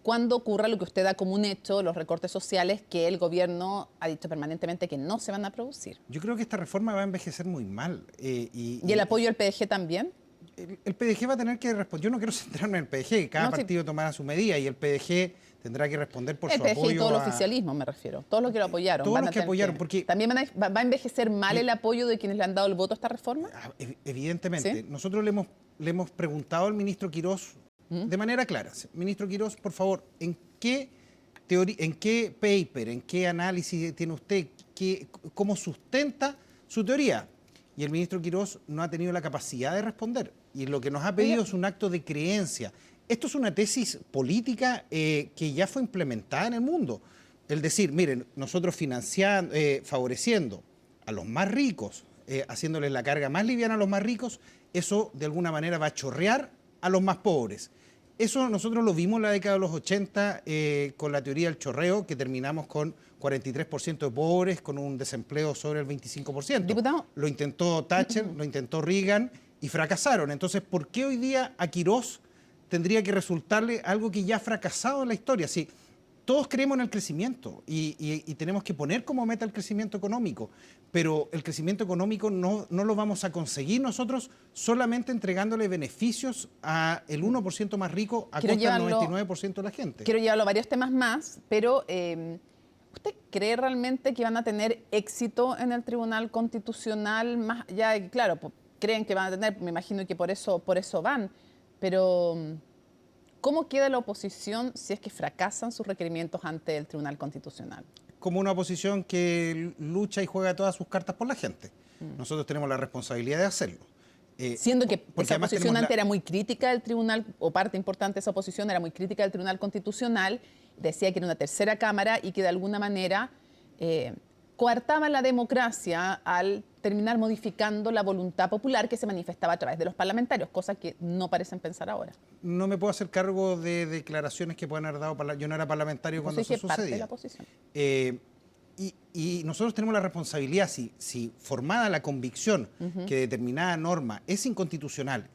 cuando ocurra lo que usted da como un hecho, los recortes sociales que el gobierno ha dicho permanentemente que no se van a producir? Yo creo que esta reforma va a envejecer muy mal. ¿Y el apoyo del PDG también? El PDG va a tener que responder. Yo no quiero centrarme en el PDG, cada partido tomará su medida y el PDG tendrá que responder por su apoyo. El PDG y todo el oficialismo, me refiero. Todos los que lo apoyaron. Todos los que apoyaron, porque... ¿También va a envejecer mal el apoyo de quienes le han dado el voto a esta reforma? Evidentemente. ¿Sí? Nosotros le hemos preguntado al ministro Quirós de manera clara. Ministro Quirós, por favor, ¿en qué paper, en qué análisis tiene usted, cómo sustenta su teoría? Y el ministro Quirós no ha tenido la capacidad de responder. Y lo que nos ha pedido es un acto de creencia. Esto es una tesis política que ya fue implementada en el mundo. El decir, miren, nosotros favoreciendo a los más ricos, haciéndoles la carga más liviana a los más ricos, eso de alguna manera va a chorrear a los más pobres. Eso nosotros lo vimos en la década de los 80 con la teoría del chorreo, que terminamos con 43% de pobres, con un desempleo sobre el 25%. Diputado. Lo intentó Thatcher, lo intentó Reagan y fracasaron. Entonces, ¿por qué hoy día a Quirós tendría que resultarle algo que ya ha fracasado en la historia? Sí, todos creemos en el crecimiento y tenemos que poner como meta el crecimiento económico, pero el crecimiento económico no lo vamos a conseguir nosotros solamente entregándole beneficios al 1% más rico a costa del 99% de la gente. Quiero llevarlo a varios temas más, pero ¿usted cree realmente que van a tener éxito en el Tribunal Constitucional? Más ya, claro, creen que van a tener, me imagino que por eso van, pero ¿cómo queda la oposición si es que fracasan sus requerimientos ante el Tribunal Constitucional? Como una oposición que lucha y juega todas sus cartas por la gente. Nosotros tenemos la responsabilidad de hacerlo. Siendo que esa oposición antes era muy crítica del Tribunal, o parte importante de esa oposición era muy crítica del Tribunal Constitucional, decía que era una tercera cámara y que de alguna manera coartaba la democracia al terminar modificando la voluntad popular que se manifestaba a través de los parlamentarios, cosa que no parecen pensar ahora. No me puedo hacer cargo de declaraciones que puedan haber dado. Yo no era parlamentario cuando eso sucedía. Parte de la oposición. Y nosotros tenemos la responsabilidad, si formada la convicción que determinada norma es inconstitucional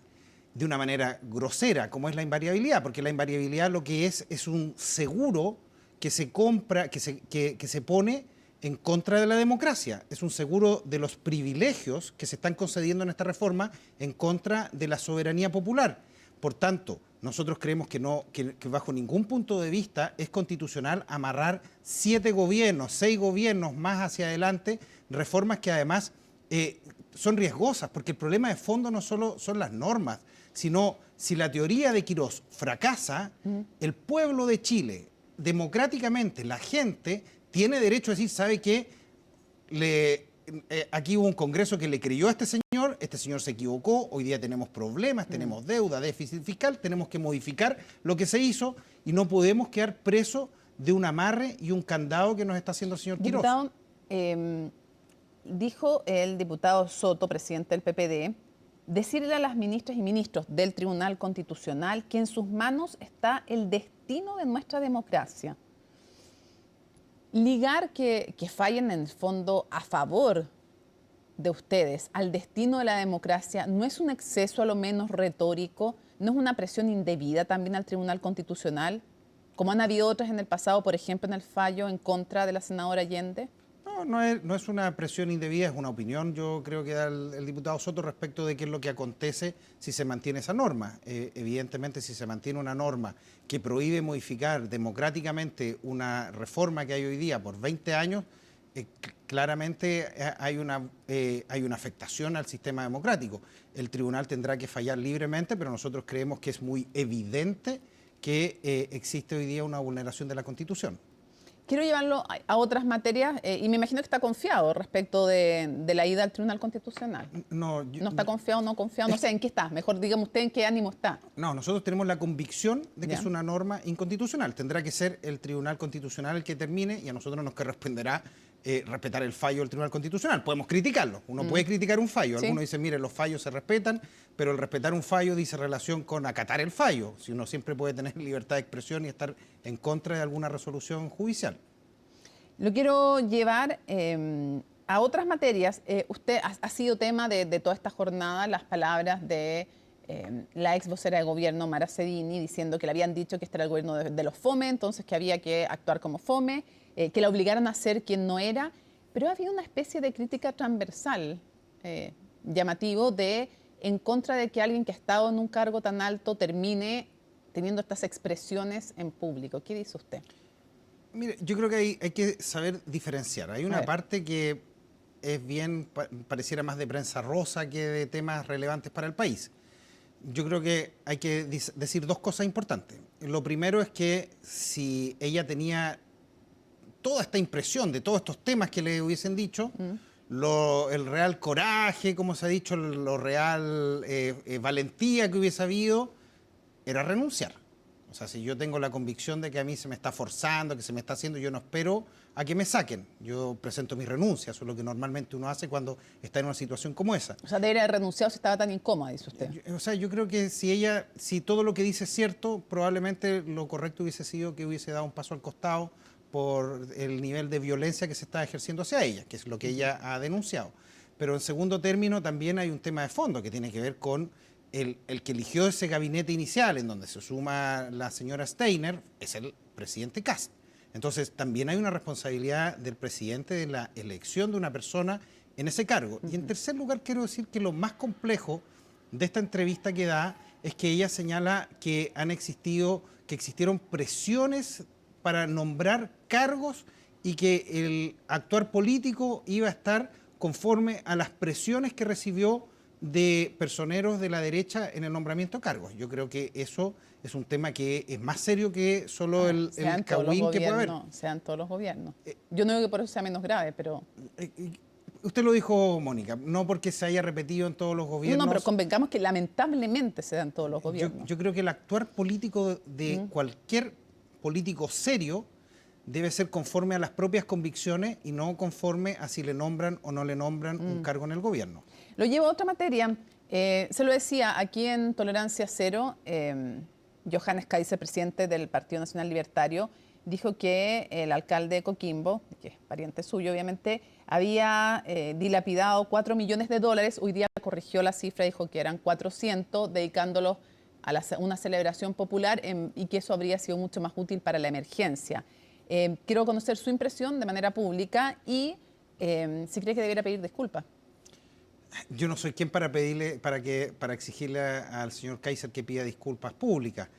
de una manera grosera, como es la invariabilidad, porque la invariabilidad lo que es un seguro que se compra, que se pone en contra de la democracia. Es un seguro de los privilegios que se están concediendo en esta reforma en contra de la soberanía popular. Por tanto, nosotros creemos que bajo ningún punto de vista es constitucional amarrar 7 gobiernos, 6 gobiernos más hacia adelante, reformas que además son riesgosas, porque el problema de fondo no solo son las normas, sino si la teoría de Quirós fracasa, el pueblo de Chile, democráticamente, la gente tiene derecho a decir, ¿sabe qué? Aquí hubo un Congreso que le creyó a este señor se equivocó, hoy día tenemos problemas, tenemos deuda, déficit fiscal, tenemos que modificar lo que se hizo y no podemos quedar presos de un amarre y un candado que nos está haciendo el señor Quirós. Diputado, dijo el diputado Soto, presidente del PPD, decirle a las ministras y ministros del Tribunal Constitucional que en sus manos está el destino de nuestra democracia. Ligar que fallen en el fondo a favor de ustedes al destino de la democracia no es un exceso a lo menos retórico, no es una presión indebida también al Tribunal Constitucional, como han habido otras en el pasado, por ejemplo en el fallo en contra de la senadora Allende. No es una presión indebida, es una opinión, yo creo que da el diputado Soto respecto de qué es lo que acontece si se mantiene esa norma. Evidentemente, si se mantiene una norma que prohíbe modificar democráticamente una reforma que hay hoy día por 20 años, claramente hay una afectación al sistema democrático. El tribunal tendrá que fallar libremente, pero nosotros creemos que es muy evidente que existe hoy día una vulneración de la Constitución. Quiero llevarlo a otras materias y me imagino que está confiado respecto de la ida al Tribunal Constitucional. ¿No está confiado, no confiado? No sé, ¿en qué está? Mejor dígame usted en qué ánimo está. No, nosotros tenemos la convicción de que es una norma inconstitucional. Tendrá que ser el Tribunal Constitucional el que termine y a nosotros nos corresponderá respetar el fallo del Tribunal Constitucional. Podemos criticarlo. Uno puede criticar un fallo. Algunos dicen, mire, los fallos se respetan, pero el respetar un fallo dice relación con acatar el fallo. Si uno siempre puede tener libertad de expresión y estar en contra de alguna resolución judicial. Lo quiero llevar a otras materias. Usted ha sido tema de toda esta jornada las palabras de la ex vocera de gobierno, Mara Cedini, diciendo que le habían dicho que este era el gobierno de los FOME, entonces que había que actuar como FOME, que la obligaran a ser quien no era, pero ha habido una especie de crítica transversal, llamativo, en contra de que alguien que ha estado en un cargo tan alto termine teniendo estas expresiones en público. ¿Qué dice usted? Mire, yo creo que hay que saber diferenciar. Hay una parte que es bien, pareciera más de prensa rosa que de temas relevantes para el país. Yo creo que hay que decir dos cosas importantes. Lo primero es que si ella tenía toda esta impresión de todos estos temas que le hubiesen dicho, el real coraje, como se ha dicho, lo real valentía que hubiese habido, era renunciar. O sea, si yo tengo la convicción de que a mí se me está forzando, que se me está haciendo, yo no espero a que me saquen. Yo presento mi renuncia, eso es lo que normalmente uno hace cuando está en una situación como esa. O sea, debería haber renunciado si estaba tan incómoda, dice usted. Yo creo que si todo lo que dice es cierto, probablemente lo correcto hubiese sido que hubiese dado un paso al costado por el nivel de violencia que se está ejerciendo hacia ella, que es lo que ella ha denunciado. Pero en segundo término también hay un tema de fondo que tiene que ver con el que eligió ese gabinete inicial, en donde se suma la señora Steiner, es el presidente Kast. Entonces, también hay una responsabilidad del presidente de la elección de una persona en ese cargo. Y en tercer lugar, quiero decir que lo más complejo de esta entrevista que da es que ella señala que existieron presiones para nombrar cargos y que el actuar político iba a estar conforme a las presiones que recibió de personeros de la derecha en el nombramiento de cargos. Yo creo que eso es un tema que es más serio que solo el cagüín que puede haber. Sean todos los gobiernos. Yo no digo que por eso sea menos grave, pero... Usted lo dijo, Mónica, no porque se haya repetido en todos los gobiernos. No, pero convengamos que lamentablemente se da en todos los gobiernos. Yo creo que el actuar político de cualquier político serio debe ser conforme a las propias convicciones y no conforme a si le nombran o no le nombran un cargo en el gobierno. Lo llevo a otra materia. Se lo decía, aquí en Tolerancia Cero, Johannes Kaiser, presidente del Partido Nacional Libertario, dijo que el alcalde de Coquimbo, que es pariente suyo obviamente, había dilapidado $4 millones. Hoy día corrigió la cifra, dijo que eran 400, dedicándolos a una celebración popular y que eso habría sido mucho más útil para la emergencia. Quiero conocer su impresión de manera pública y si cree que debiera pedir disculpas. Yo no soy quien para exigirle al señor Kaiser que pida disculpas públicas.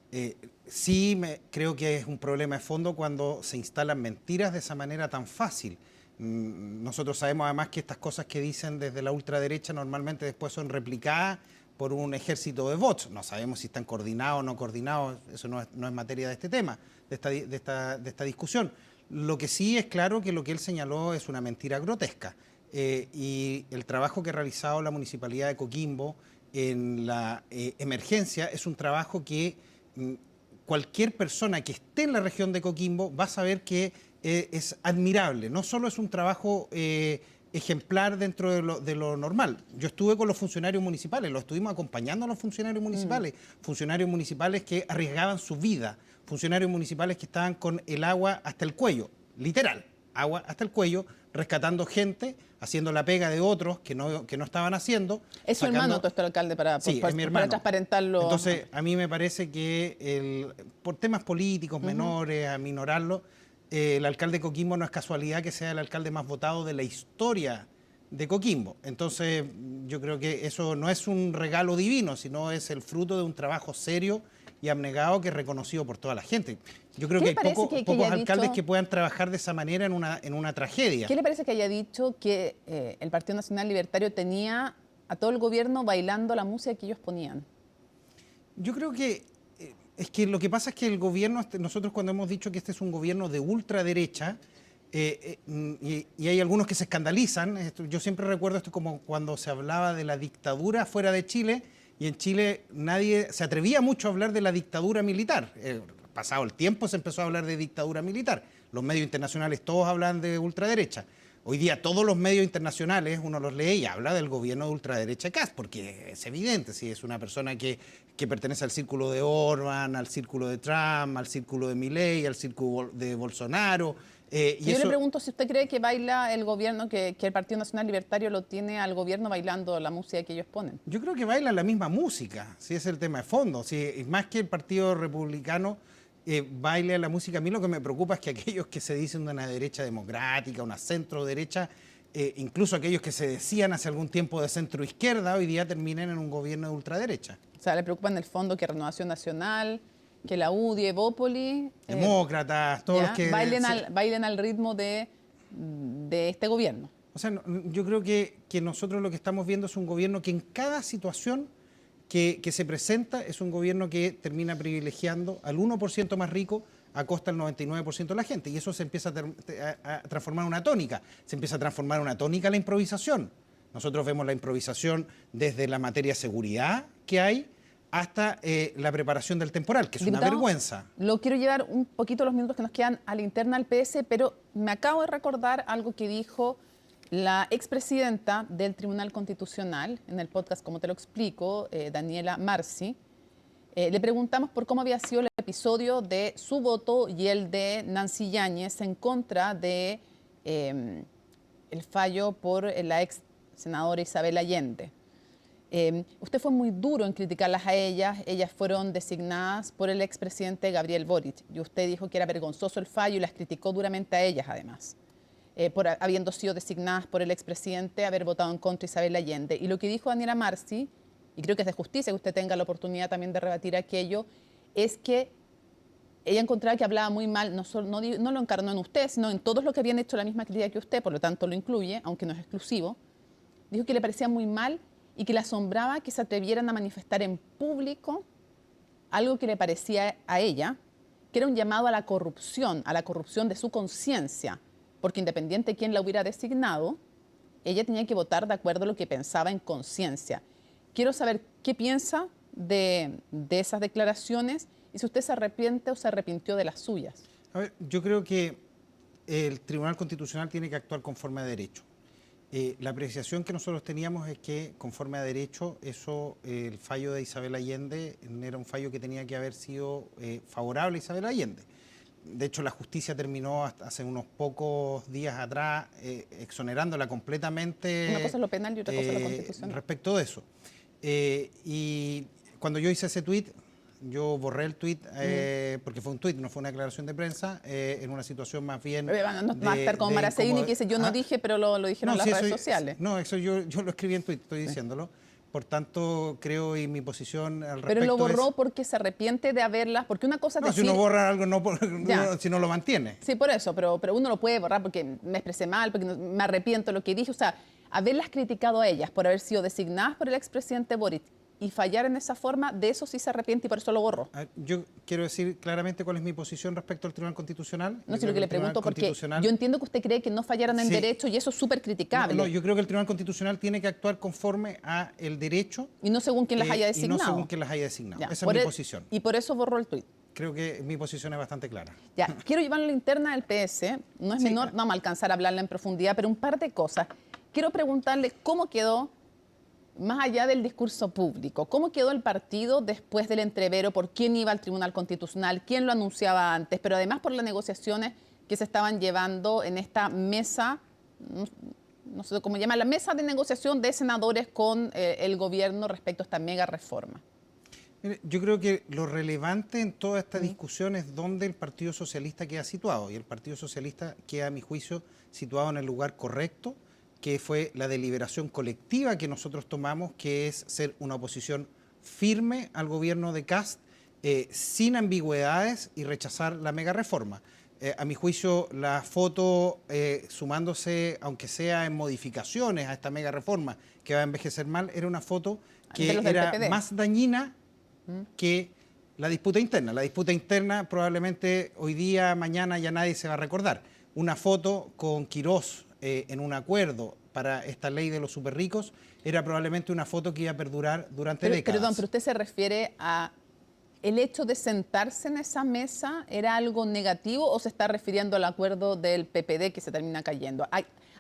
Creo que es un problema de fondo cuando se instalan mentiras de esa manera tan fácil. Nosotros sabemos además que estas cosas que dicen desde la ultraderecha normalmente después son replicadas por un ejército de bots. No sabemos si están coordinados o no coordinados, eso no es materia de este tema, de esta discusión. Lo que sí es claro que lo que él señaló es una mentira grotesca. Y el trabajo que ha realizado la Municipalidad de Coquimbo en la emergencia es un trabajo que cualquier persona que esté en la región de Coquimbo va a saber que es admirable. No solo es un trabajo ejemplar dentro de lo normal. Yo estuve con los funcionarios municipales, los estuvimos acompañando a los funcionarios municipales que arriesgaban su vida, funcionarios municipales que estaban con el agua hasta el cuello, literal, agua hasta el cuello, rescatando gente, haciendo la pega de otros que no estaban haciendo. Es su hermano, todo esto, alcalde, para transparentarlo. Entonces, a mí me parece que por temas políticos menores, aminorarlo, el alcalde de Coquimbo no es casualidad que sea el alcalde más votado de la historia de Coquimbo. Entonces, yo creo que eso no es un regalo divino, sino es el fruto de un trabajo serio y abnegado que es reconocido por toda la gente. Yo creo que hay pocos alcaldes que puedan trabajar de esa manera en una tragedia. ¿Qué le parece que haya dicho que el Partido Nacional Libertario tenía a todo el gobierno bailando la música que ellos ponían? Yo creo que es que lo que pasa es que el gobierno, nosotros cuando hemos dicho que este es un gobierno de ultraderecha, y hay algunos que se escandalizan, yo siempre recuerdo esto como cuando se hablaba de la dictadura fuera de Chile, y en Chile nadie se atrevía mucho a hablar de la dictadura militar. Pasado el tiempo se empezó a hablar de dictadura militar. Los medios internacionales todos hablan de ultraderecha. Hoy día todos los medios internacionales, uno los lee y habla del gobierno de ultraderecha de Kast, porque es evidente, si es una persona que pertenece al círculo de Orbán, al círculo de Trump, al círculo de Milei, al círculo de Bolsonaro. Yo le pregunto si usted cree que baila el gobierno, que el Partido Nacional Libertario lo tiene al gobierno bailando la música que ellos ponen. Yo creo que bailan la misma música, si es el tema de fondo. Si, más que el Partido Republicano baile la música, a mí lo que me preocupa es que aquellos que se dicen de una derecha democrática, una centro derecha, incluso aquellos que se decían hace algún tiempo de centro izquierda, hoy día terminen en un gobierno de ultraderecha. O sea, le preocupa en el fondo que Renovación Nacional, que la UDI, Evópoli, demócratas, todos los que bailen al ritmo de este gobierno. O sea, yo creo que nosotros lo que estamos viendo es un gobierno que en cada situación que se presenta es un gobierno que termina privilegiando al 1% más rico a costa del 99% de la gente. Y eso se empieza a transformar en una tónica. Se empieza a transformar en una tónica la improvisación. Nosotros vemos la improvisación desde la materia de seguridad que hay hasta la preparación del temporal, que es una vergüenza. Lo quiero llevar un poquito los minutos que nos quedan a la interna al PS, pero me acabo de recordar algo que dijo la expresidenta del Tribunal Constitucional en el podcast Como Te Lo Explico, Daniela Marci. Le preguntamos por cómo había sido el episodio de su voto y el de Nancy Yáñez en contra de el fallo por la ex senadora Isabel Allende. Usted fue muy duro en criticarlas a ellas. Ellas fueron designadas por el expresidente Gabriel Boric y usted dijo que era vergonzoso el fallo y las criticó duramente a ellas además. Por habiendo sido designadas por el expresidente, haber votado en contra de Isabel Allende. Y lo que dijo Daniela Marci, y creo que es de justicia que usted tenga la oportunidad también de rebatir aquello, es que ella encontraba que hablaba muy mal, no lo encarnó en usted, sino en todos los que habían hecho la misma crítica que usted, por lo tanto lo incluye, aunque no es exclusivo. Dijo que le parecía muy mal y que le asombraba que se atrevieran a manifestar en público algo que le parecía a ella, que era un llamado a la corrupción de su conciencia, porque independiente de quién la hubiera designado, ella tenía que votar de acuerdo a lo que pensaba en conciencia. Quiero saber qué piensa de esas declaraciones y si usted se arrepiente o se arrepintió de las suyas. A ver, yo creo que el Tribunal Constitucional tiene que actuar conforme a derecho. La apreciación que nosotros teníamos es que, conforme a derecho, el fallo de Isabel Allende era un fallo que tenía que haber sido favorable a Isabel Allende. De hecho, la justicia terminó hace unos pocos días atrás exonerándola completamente. Una cosa es lo penal y otra cosa es lo constitucional. Respecto de eso. Y cuando yo hice ese tuit, yo borré el tuit porque fue un tuit, no fue una declaración de prensa, en una situación más bien... No va a estar como Maraceini que dice, yo no dije, pero lo dijeron las redes sociales. No, eso yo lo escribí en tuit, estoy diciéndolo. Por tanto, creo y mi posición al respecto. Pero lo borró porque se arrepiente de haberlas, porque una cosa es decir... si uno borra algo, si no lo mantiene. Sí, por eso, pero uno lo puede borrar porque me expresé mal, porque me arrepiento de lo que dije. O sea, haberlas criticado a ellas por haber sido designadas por el expresidente Boric y fallar en esa forma, de eso sí se arrepiente y por eso lo borró. Yo quiero decir claramente cuál es mi posición respecto al Tribunal Constitucional. No, sino que le pregunto porque yo entiendo que usted cree que no fallaron en derecho y eso es súper criticable. No, yo creo que el Tribunal Constitucional tiene que actuar conforme a el derecho. Y no según quien las haya designado. Y no según quien las haya designado. Esa es mi posición. Y por eso borró el tuit. Creo que mi posición es bastante clara. Ya, quiero llevar la interna del PS. No es menor, no vamos a alcanzar a hablarla en profundidad, pero un par de cosas. quiero preguntarle cómo quedó, más allá del discurso público, cómo quedó el partido después del entrevero por quién iba al Tribunal Constitucional, quién lo anunciaba antes, pero además por las negociaciones que se estaban llevando en esta mesa, no sé cómo llama, la mesa de negociación de senadores con el gobierno respecto a esta mega reforma. Yo creo que lo relevante en toda esta discusión es dónde el Partido Socialista queda situado. Y el Partido Socialista queda, a mi juicio, situado en el lugar correcto, que fue la deliberación colectiva que nosotros tomamos, que es ser una oposición firme al gobierno de Kast, sin ambigüedades y rechazar la mega reforma. A mi juicio, la foto, sumándose, aunque sea en modificaciones a esta mega reforma que va a envejecer mal, era una foto que era más dañina que la disputa interna. La disputa interna probablemente hoy día, mañana ya nadie se va a recordar. Una foto con Quirós en un acuerdo para esta ley de los superricos era probablemente una foto que iba a perdurar durante décadas. Perdón, pero usted se refiere a el hecho de sentarse en esa mesa, ¿era algo negativo o se está refiriendo al acuerdo del PPD que se termina cayendo?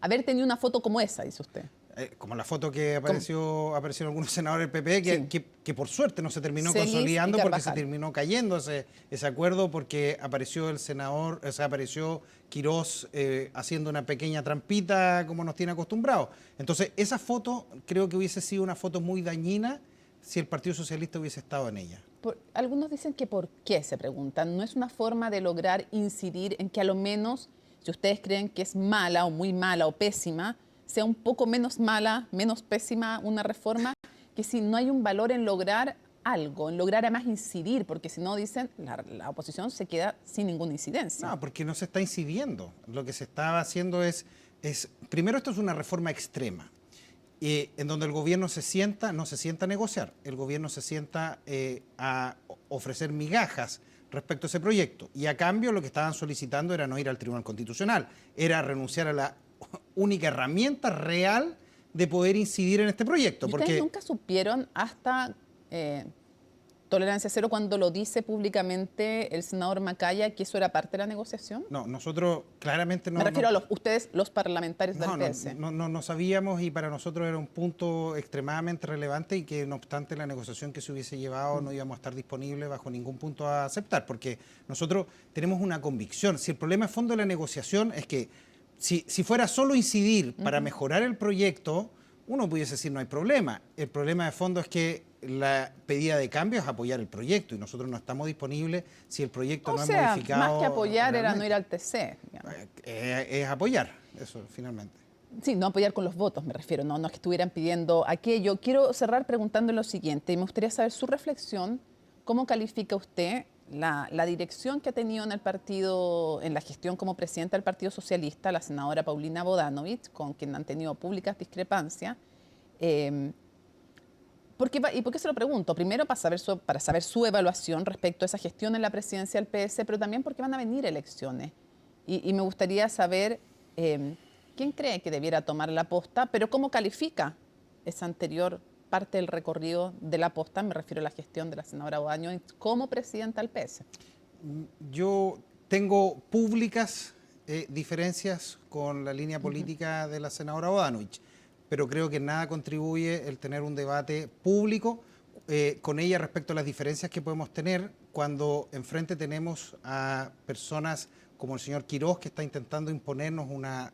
Haber tenido una foto como esa, dice usted. Como la foto que apareció en algunos senadores del PP, que por suerte no se terminó consolidando porque se terminó cayendo ese acuerdo, porque apareció el senador, o sea, apareció Quirós haciendo una pequeña trampita como nos tiene acostumbrados. Entonces, esa foto creo que hubiese sido una foto muy dañina si el Partido Socialista hubiese estado en ella. Algunos dicen que ¿por qué? Se preguntan. ¿No es una forma de lograr incidir en que a lo menos, si ustedes creen que es mala o muy mala o pésima, sea un poco menos mala, menos pésima una reforma, que si no hay un valor en lograr algo, en lograr además incidir, porque si no, dicen, la oposición se queda sin ninguna incidencia? No, porque no se está incidiendo. Lo que se estaba haciendo es primero, esto es una reforma extrema, en donde el gobierno no se sienta a negociar, el gobierno se sienta a ofrecer migajas respecto a ese proyecto, y a cambio lo que estaban solicitando era no ir al Tribunal Constitucional, era renunciar a la única herramienta real de poder incidir en este proyecto. ¿Y ustedes nunca supieron hasta Tolerancia Cero cuando lo dice públicamente el senador Macaya que eso era parte de la negociación? No, nosotros claramente no. Me refiero a ustedes, los parlamentarios del PS. No sabíamos, y para nosotros era un punto extremadamente relevante, y que no obstante la negociación que se hubiese llevado no íbamos a estar disponibles bajo ningún punto a aceptar, porque nosotros tenemos una convicción. Si el problema de fondo de la negociación es que si fuera solo incidir para mejorar el proyecto, uno pudiese decir no hay problema. El problema de fondo es que la pedida de cambio es apoyar el proyecto, y nosotros no estamos disponibles si el proyecto no es modificado. Más que apoyar era no ir al TC. Es apoyar, eso finalmente. Sí, no apoyar con los votos, me refiero, no es que estuvieran pidiendo aquello. Quiero cerrar preguntando lo siguiente, y me gustaría saber su reflexión, ¿cómo califica usted la dirección que ha tenido en el partido, en la gestión como presidenta del Partido Socialista, la senadora Paulina Bodanovich, con quien han tenido públicas discrepancias? ¿Por qué se lo pregunto? Primero, para saber su evaluación respecto a esa gestión en la presidencia del PS, pero también porque van a venir elecciones. Y me gustaría saber quién cree que debiera tomar la posta, pero cómo califica esa anterior parte del recorrido de la posta, me refiero a la gestión de la senadora Bodanovich como presidenta del PS. Yo tengo públicas diferencias con la línea política de la senadora Bodanovich, pero creo que nada contribuye el tener un debate público con ella respecto a las diferencias que podemos tener cuando enfrente tenemos a personas como el señor Quirós, que está intentando imponernos una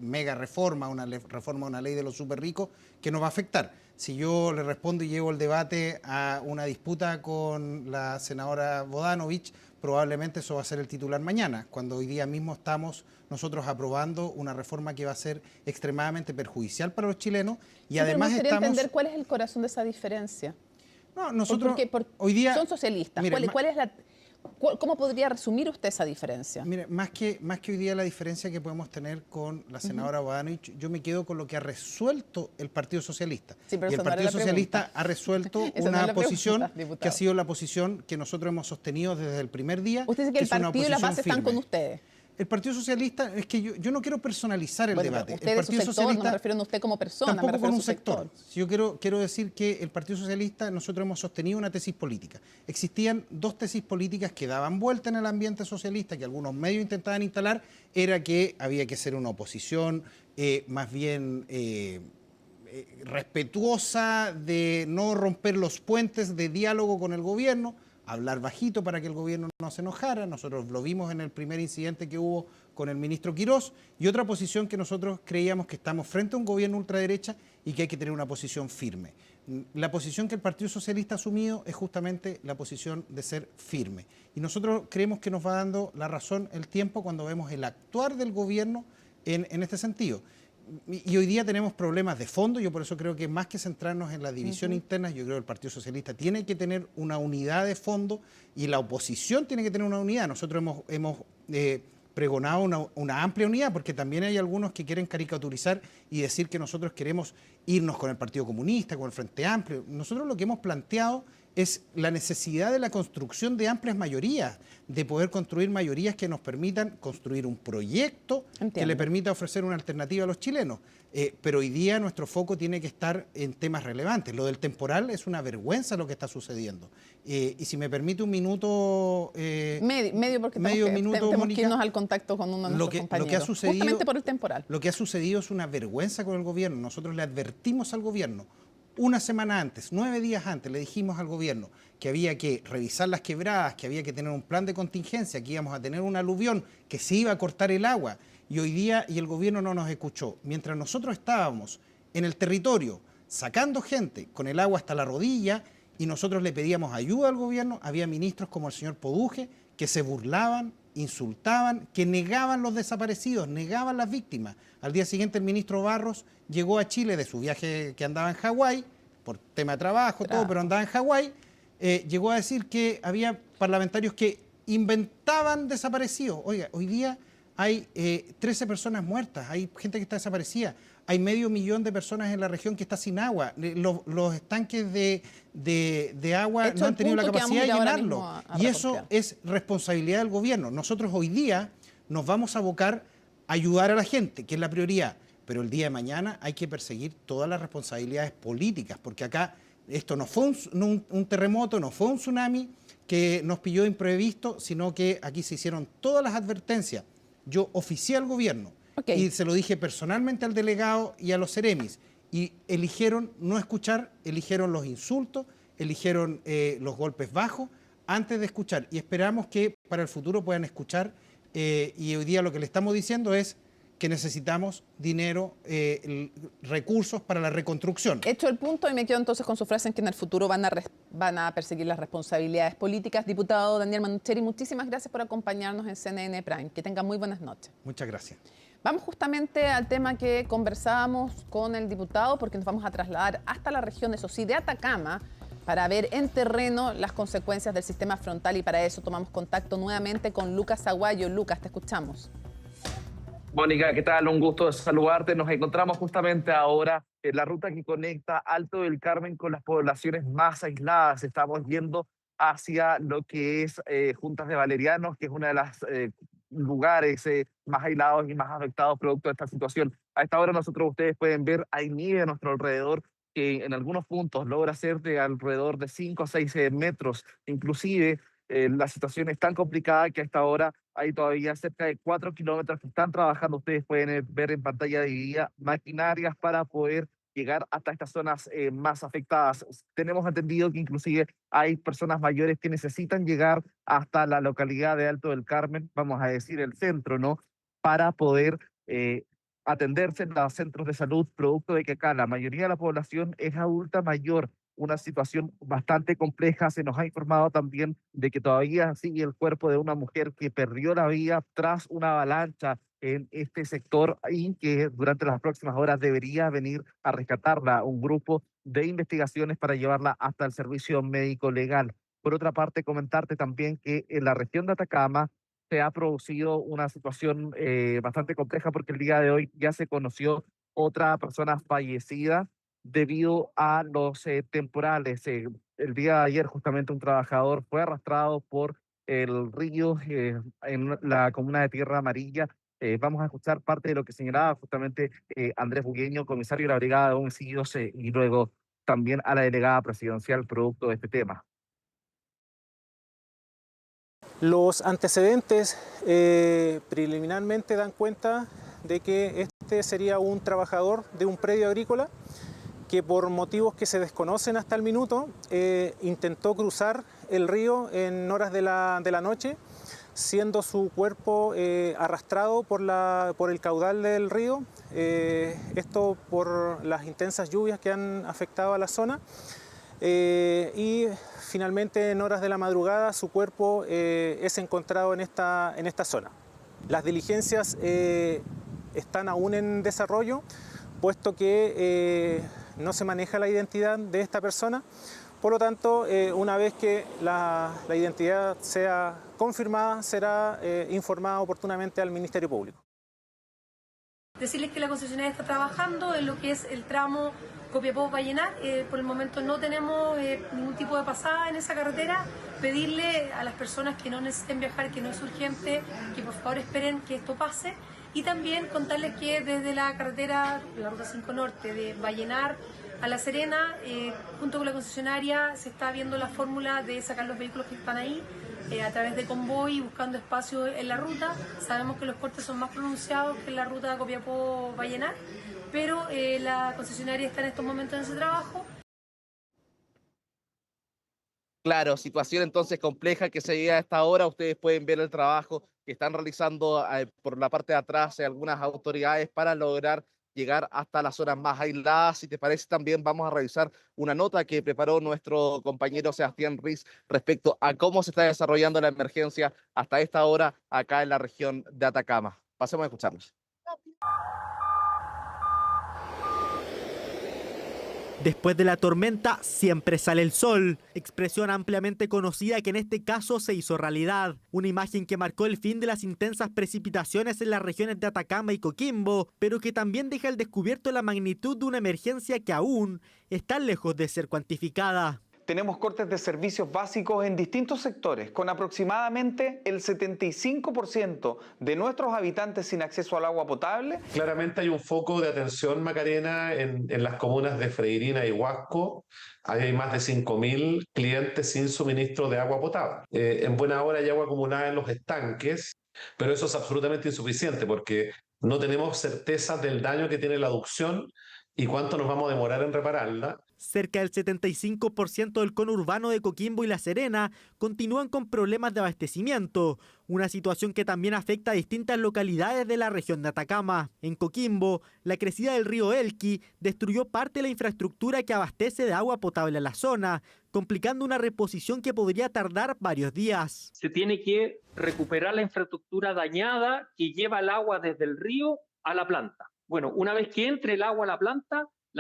mega reforma, una ley de los superricos que nos va a afectar. Si yo le respondo y llevo el debate a una disputa con la senadora Bodanovich, probablemente eso va a ser el titular mañana, cuando hoy día mismo estamos nosotros aprobando una reforma que va a ser extremadamente perjudicial para los chilenos, y además me gustaría entender cuál es el corazón de esa diferencia. No, nosotros porque hoy día son socialistas. Mire, ¿Cómo podría resumir usted esa diferencia? Mire, más que hoy día la diferencia que podemos tener con la senadora Bodanovich, yo me quedo con lo que ha resuelto el Partido Socialista. Sí, y el Partido Socialista ha resuelto una posición que ha sido la posición que nosotros hemos sostenido desde el primer día. Usted dice que el partido y la base están con ustedes. El Partido Socialista, es que yo no quiero personalizar el debate. Usted El de su Partido sector, Socialista, no me refiero a usted como persona, me tampoco refiero con a un su sector. sector. Yo quiero decir que el Partido Socialista, nosotros hemos sostenido una tesis política. Existían dos tesis políticas que daban vuelta en el ambiente socialista, que algunos medios intentaban instalar, era que había que ser una oposición más bien respetuosa, de no romper los puentes de diálogo con el gobierno, hablar bajito para que el gobierno no se enojara. Nosotros lo vimos en el primer incidente que hubo con el ministro Quirós, y otra posición que nosotros creíamos que estamos frente a un gobierno ultraderecha y que hay que tener una posición firme. La posición que el Partido Socialista ha asumido es justamente la posición de ser firme. Y nosotros creemos que nos va dando la razón el tiempo cuando vemos el actuar del gobierno en este sentido. Y hoy día tenemos problemas de fondo. Yo por eso creo que más que centrarnos en la división interna, yo creo que el Partido Socialista tiene que tener una unidad de fondo y la oposición tiene que tener una unidad. Nosotros hemos pregonado una amplia unidad, porque también hay algunos que quieren caricaturizar y decir que nosotros queremos irnos con el Partido Comunista, con el Frente Amplio. Nosotros lo que hemos planteado es la necesidad de la construcción de amplias mayorías, de poder construir mayorías que nos permitan construir un proyecto que le permita ofrecer una alternativa a los chilenos. Pero hoy día nuestro foco tiene que estar en temas relevantes. Lo del temporal es una vergüenza lo que está sucediendo. Y si me permite un minuto... medio, porque tenemos que irnos al contacto con uno de nuestros compañeros, justamente por el temporal. Lo que ha sucedido es una vergüenza con el gobierno. Nosotros le advertimos al gobierno una semana antes, 9 días antes, le dijimos al gobierno que había que revisar las quebradas, que había que tener un plan de contingencia, que íbamos a tener un aluvión, que se iba a cortar el agua. Y hoy día, el gobierno no nos escuchó. Mientras nosotros estábamos en el territorio sacando gente con el agua hasta la rodilla y nosotros le pedíamos ayuda al gobierno, había ministros como el señor Poduje que se burlaban, insultaban, que negaban los desaparecidos, negaban las víctimas. Al día siguiente el ministro Barros llegó a Chile de su viaje que andaba en Hawái, por tema de trabajo, todo, pero andaba en Hawái, llegó a decir que había parlamentarios que inventaban desaparecidos. Oiga, hoy día hay 13 personas muertas, hay gente que está desaparecida, hay 500.000 de personas en la región que está sin agua, los estanques de agua no han tenido la capacidad de llenarlo, y eso es responsabilidad del gobierno. Nosotros hoy día nos vamos a abocar a ayudar a la gente, que es la prioridad, pero el día de mañana hay que perseguir todas las responsabilidades políticas, porque acá esto no fue un terremoto, no fue un tsunami que nos pilló imprevisto, sino que aquí se hicieron todas las advertencias. Yo oficié al gobierno y se lo dije personalmente al delegado y a los seremis, y eligieron no escuchar, eligieron los insultos, eligieron los golpes bajos antes de escuchar, y esperamos que para el futuro puedan escuchar, y hoy día lo que le estamos diciendo es que necesitamos dinero, recursos para la reconstrucción. Hecho el punto, y me quedo entonces con su frase en que en el futuro van a perseguir las responsabilidades políticas. Diputado Daniel Manucheri, muchísimas gracias por acompañarnos en CNN Prime. Que tenga muy buenas noches. Muchas gracias. Vamos justamente al tema que conversábamos con el diputado, porque nos vamos a trasladar hasta la región, eso sí, de Atacama, para ver en terreno las consecuencias del sistema frontal, y para eso tomamos contacto nuevamente con Lucas Aguayo. Lucas, te escuchamos. Mónica, ¿qué tal? Un gusto saludarte. Nos encontramos justamente ahora en la ruta que conecta Alto del Carmen con las poblaciones más aisladas. Estamos yendo hacia lo que es Juntas de Valerianos, que es uno de los lugares más aislados y más afectados producto de esta situación. A esta hora ustedes pueden ver, hay nieve a nuestro alrededor, que en algunos puntos logra ser de alrededor de 5 a 6 metros. Inclusive la situación es tan complicada que a esta hora hay todavía cerca de 4 kilómetros que están trabajando. Ustedes pueden ver en pantalla dividida maquinarias para poder llegar hasta estas zonas más afectadas. Tenemos entendido que inclusive hay personas mayores que necesitan llegar hasta la localidad de Alto del Carmen, vamos a decir el centro, ¿no? Para poder atenderse en los centros de salud, producto de que acá la mayoría de la población es adulta mayor. Una situación bastante compleja. Se nos ha informado también de que todavía sigue el cuerpo de una mujer que perdió la vida tras una avalancha en este sector y que durante las próximas horas debería venir a rescatarla un grupo de investigaciones para llevarla hasta el servicio médico legal. Por otra parte, comentarte también que en la región de Atacama se ha producido una situación bastante compleja, porque el día de hoy ya se conoció otra persona fallecida debido a los temporales. El día de ayer justamente un trabajador fue arrastrado por el río en la comuna de Tierra Amarilla. Vamos a escuchar parte de lo que señalaba justamente Andrés Bugueño, comisario de la Brigada de Homicidios, y luego también a la delegada presidencial producto de este tema. Los antecedentes preliminarmente dan cuenta de que este sería un trabajador de un predio agrícola que por motivos que se desconocen hasta el minuto intentó cruzar el río en horas de la noche, siendo su cuerpo arrastrado por el caudal del río, esto por las intensas lluvias que han afectado a la zona. Y finalmente en horas de la madrugada su cuerpo es encontrado en esta zona. Las diligencias están aún en desarrollo, puesto que no se maneja la identidad de esta persona. Por lo tanto, una vez que la identidad sea confirmada, será informada oportunamente al Ministerio Público. Decirles que la concesionaria está trabajando en lo que es el tramo Copiapó-Vallenar. Por el momento no tenemos ningún tipo de pasada en esa carretera. Pedirle a las personas que no necesiten viajar, que no es urgente, que por favor esperen que esto pase. Y también contarles que desde la carretera, la Ruta 5 Norte, de Vallenar a La Serena, junto con la concesionaria, se está viendo la fórmula de sacar los vehículos que están ahí a través de convoy, buscando espacio en la ruta. Sabemos que los cortes son más pronunciados que en la ruta Copiapó-Vallenar, pero la concesionaria está en estos momentos en ese trabajo. Claro, situación entonces compleja que se llega a esta hora. Ustedes pueden ver el trabajo que están realizando por la parte de atrás algunas autoridades para lograr llegar hasta las zonas más aisladas. Si te parece, también vamos a revisar una nota que preparó nuestro compañero Sebastián Ruiz respecto a cómo se está desarrollando la emergencia hasta esta hora acá en la región de Atacama. Pasemos a escucharlos. Después de la tormenta siempre sale el sol, expresión ampliamente conocida que en este caso se hizo realidad. Una imagen que marcó el fin de las intensas precipitaciones en las regiones de Atacama y Coquimbo, pero que también deja al descubierto la magnitud de una emergencia que aún está lejos de ser cuantificada. Tenemos cortes de servicios básicos en distintos sectores, con aproximadamente el 75% de nuestros habitantes sin acceso al agua potable. Claramente hay un foco de atención, Macarena, en las comunas de Freirina y Huasco. Hay más de 5.000 clientes sin suministro de agua potable. En buena hora hay agua acumulada en los estanques, pero eso es absolutamente insuficiente porque no tenemos certeza del daño que tiene la aducción y cuánto nos vamos a demorar en repararla. Cerca del 75% del conurbano de Coquimbo y La Serena continúan con problemas de abastecimiento, una situación que también afecta a distintas localidades de la región de Atacama. En Coquimbo, la crecida del río Elqui destruyó parte de la infraestructura que abastece de agua potable a la zona, complicando una reposición que podría tardar varios días. Se tiene que recuperar la infraestructura dañada que lleva el agua desde el río a la planta. Bueno, una vez que entre el agua a la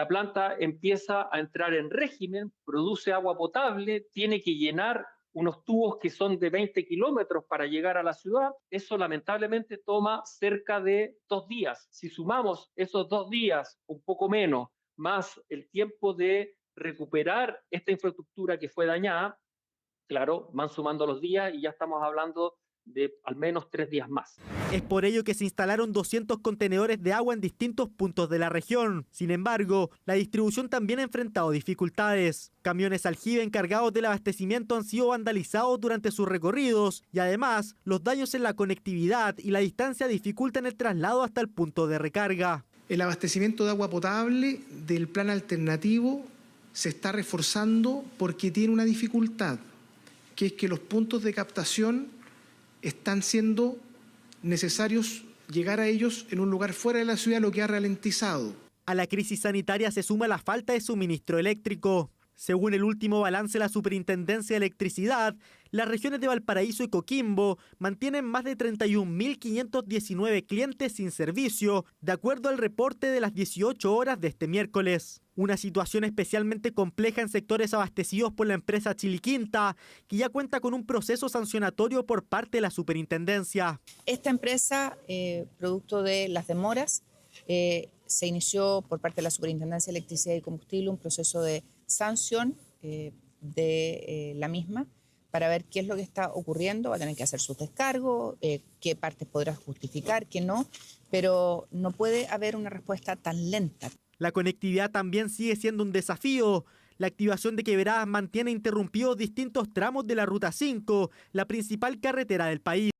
planta empieza a entrar en régimen, produce agua potable, tiene que llenar unos tubos que son de 20 kilómetros para llegar a la ciudad. Eso lamentablemente toma cerca de 2 días. Si sumamos esos 2 días, un poco menos, más el tiempo de recuperar esta infraestructura que fue dañada, claro, van sumando los días y ya estamos hablando de al menos 3 días más. Es por ello que se instalaron 200 contenedores de agua en distintos puntos de la región. Sin embargo, la distribución también ha enfrentado dificultades. Camiones aljibe encargados del abastecimiento han sido vandalizados durante sus recorridos y además los daños en la conectividad y la distancia dificultan el traslado hasta el punto de recarga. El abastecimiento de agua potable del plan alternativo se está reforzando porque tiene una dificultad, que es que los puntos de captación están siendo necesarios llegar a ellos en un lugar fuera de la ciudad, lo que ha ralentizado. A la crisis sanitaria se suma la falta de suministro eléctrico. Según el último balance de la Superintendencia de Electricidad, las regiones de Valparaíso y Coquimbo mantienen más de 31.519 clientes sin servicio, de acuerdo al reporte de las 18 horas de este miércoles. Una situación especialmente compleja en sectores abastecidos por la empresa Chiliquinta, que ya cuenta con un proceso sancionatorio por parte de la superintendencia. Esta empresa, producto de las demoras, se inició por parte de la Superintendencia de Electricidad y Combustible un proceso de sanción de la misma, para ver qué es lo que está ocurriendo, va a tener que hacer sus descargos, qué partes podrá justificar, qué no, pero no puede haber una respuesta tan lenta. La conectividad también sigue siendo un desafío. La activación de quebradas mantiene interrumpidos distintos tramos de la Ruta 5, la principal carretera del país.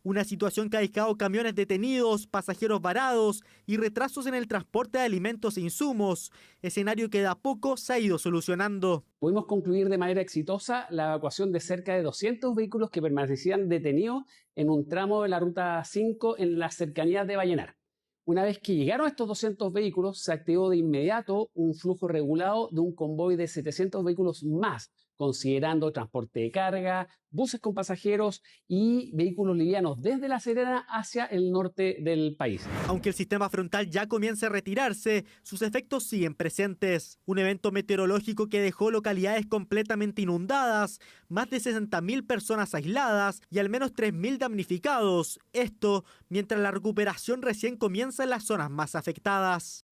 Una situación que ha dejado camiones detenidos, pasajeros varados y retrasos en el transporte de alimentos e insumos, escenario que de a poco se ha ido solucionando. Pudimos concluir de manera exitosa la evacuación de cerca de 200 vehículos que permanecían detenidos en un tramo de la Ruta 5 en las cercanías de Vallenar. Una vez que llegaron estos 200 vehículos, se activó de inmediato un flujo regulado de un convoy de 700 vehículos más, considerando transporte de carga, buses con pasajeros y vehículos livianos desde La Serena hacia el norte del país. Aunque el sistema frontal ya comienza a retirarse, sus efectos siguen presentes. Un evento meteorológico que dejó localidades completamente inundadas, más de 60.000 personas aisladas y al menos 3.000 damnificados. Esto mientras la recuperación recién comienza en las zonas más afectadas.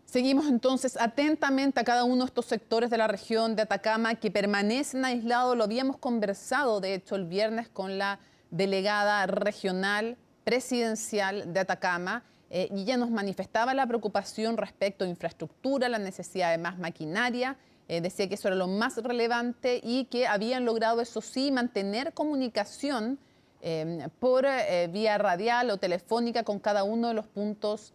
Seguimos entonces atentamente a cada uno de estos sectores de la región de Atacama que permanecen aislados. Lo habíamos conversado, de hecho, el viernes con la delegada regional presidencial de Atacama y ella nos manifestaba la preocupación respecto a infraestructura, la necesidad de más maquinaria. Decía que eso era lo más relevante y que habían logrado, eso sí, mantener comunicación por vía radial o telefónica con cada uno de los puntos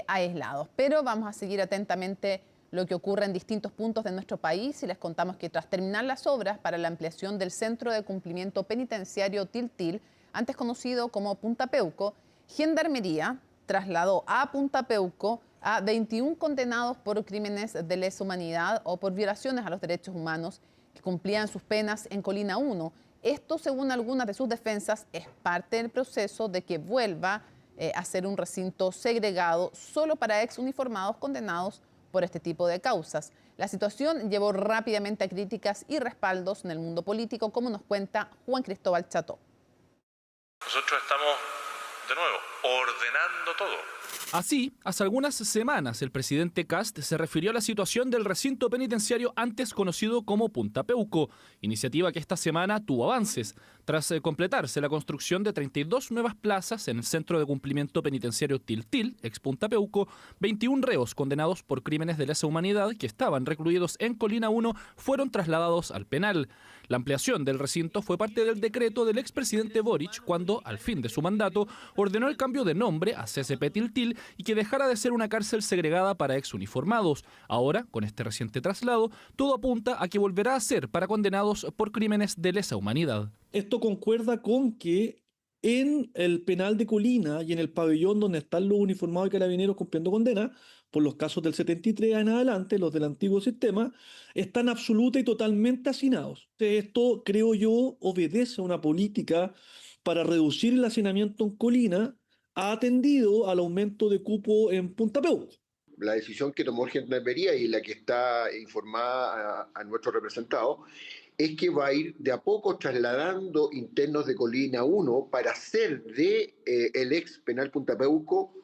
aislados. Pero vamos a seguir atentamente lo que ocurre en distintos puntos de nuestro país y les contamos que tras terminar las obras para la ampliación del Centro de Cumplimiento Penitenciario Tiltil, antes conocido como Punta Peuco, Gendarmería trasladó a Punta Peuco a 21 condenados por crímenes de lesa humanidad o por violaciones a los derechos humanos que cumplían sus penas en Colina 1. Esto, según algunas de sus defensas, es parte del proceso de que vuelva a ser un recinto segregado solo para ex uniformados condenados por este tipo de causas. La situación llevó rápidamente a críticas y respaldos en el mundo político, como nos cuenta Juan Cristóbal Cható. Nosotros estamos, de nuevo, ordenando todo. Así, hace algunas semanas el presidente Kast se refirió a la situación del recinto penitenciario antes conocido como Punta Peuco, iniciativa que esta semana tuvo avances. Tras completarse la construcción de 32 nuevas plazas en el Centro de Cumplimiento Penitenciario Tiltil, ex Punta Peuco, 21 reos condenados por crímenes de lesa humanidad que estaban recluidos en Colina 1 fueron trasladados al penal. La ampliación del recinto fue parte del decreto del expresidente Boric cuando, al fin de su mandato, ordenó el cambio de nombre a CCP Tiltil y que dejara de ser una cárcel segregada para exuniformados. Ahora, con este reciente traslado, todo apunta a que volverá a ser para condenados por crímenes de lesa humanidad. Esto concuerda con que en el penal de Colina y en el pabellón donde están los uniformados y carabineros cumpliendo condena, por los casos del 73 en adelante, los del antiguo sistema, están absoluta y totalmente hacinados. Esto, creo yo, obedece a una política para reducir el hacinamiento en Colina, ha atendido al aumento de cupo en Punta Peuco. La decisión que tomó Gendarmería y la que está informada a nuestro representado es que va a ir de a poco trasladando internos de Colina 1 para hacer de el ex penal Punta Peuco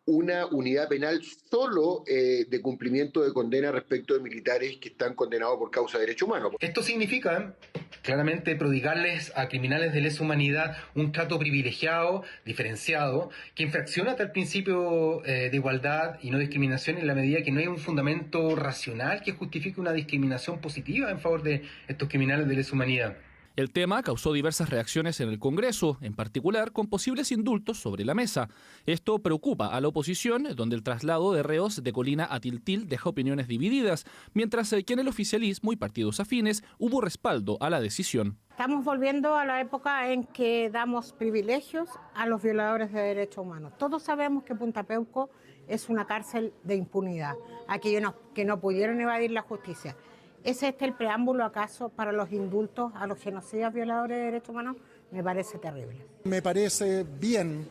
una unidad penal solo de cumplimiento de condena respecto de militares que están condenados por causa de derechos humanos. Esto significa claramente prodigarles a criminales de lesa humanidad un trato privilegiado, diferenciado, que infracciona hasta el principio de igualdad y no discriminación en la medida que no hay un fundamento racional que justifique una discriminación positiva en favor de estos criminales de lesa humanidad. El tema causó diversas reacciones en el Congreso, en particular con posibles indultos sobre la mesa. Esto preocupa a la oposición, donde el traslado de reos de Colina a Tiltil deja opiniones divididas, mientras que en el oficialismo y partidos afines hubo respaldo a la decisión. Estamos volviendo a la época en que damos privilegios a los violadores de derechos humanos. Todos sabemos que Punta Peuco es una cárcel de impunidad, aquellos que no pudieron evadir la justicia. ¿Es este el preámbulo acaso para los indultos a los genocidas violadores de derechos humanos? Me parece terrible. Me parece bien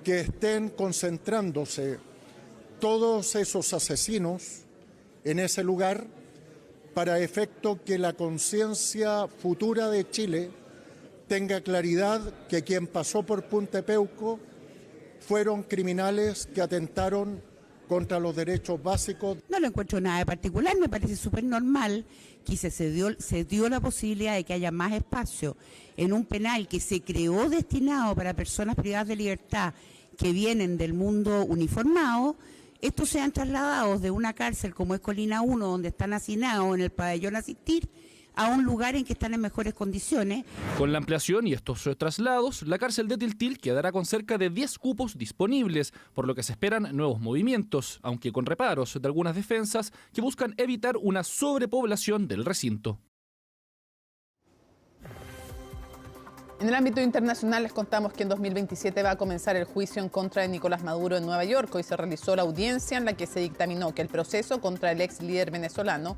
que estén concentrándose todos esos asesinos en ese lugar para efecto que la conciencia futura de Chile tenga claridad que quien pasó por Punta Peuco fueron criminales que atentaron contra los derechos básicos. No lo encuentro nada de particular, me parece súper normal que se dio la posibilidad de que haya más espacio en un penal que se creó destinado para personas privadas de libertad que vienen del mundo uniformado. Estos sean trasladados de una cárcel como es Colina 1, donde están hacinados en el pabellón Asistir, a un lugar en que están en mejores condiciones. Con la ampliación y estos traslados, la cárcel de Tiltil quedará con cerca de 10 cupos disponibles, por lo que se esperan nuevos movimientos, aunque con reparos de algunas defensas que buscan evitar una sobrepoblación del recinto. En el ámbito internacional les contamos que en 2027 va a comenzar el juicio en contra de Nicolás Maduro en Nueva York. Hoy se realizó la audiencia en la que se dictaminó que el proceso contra el ex líder venezolano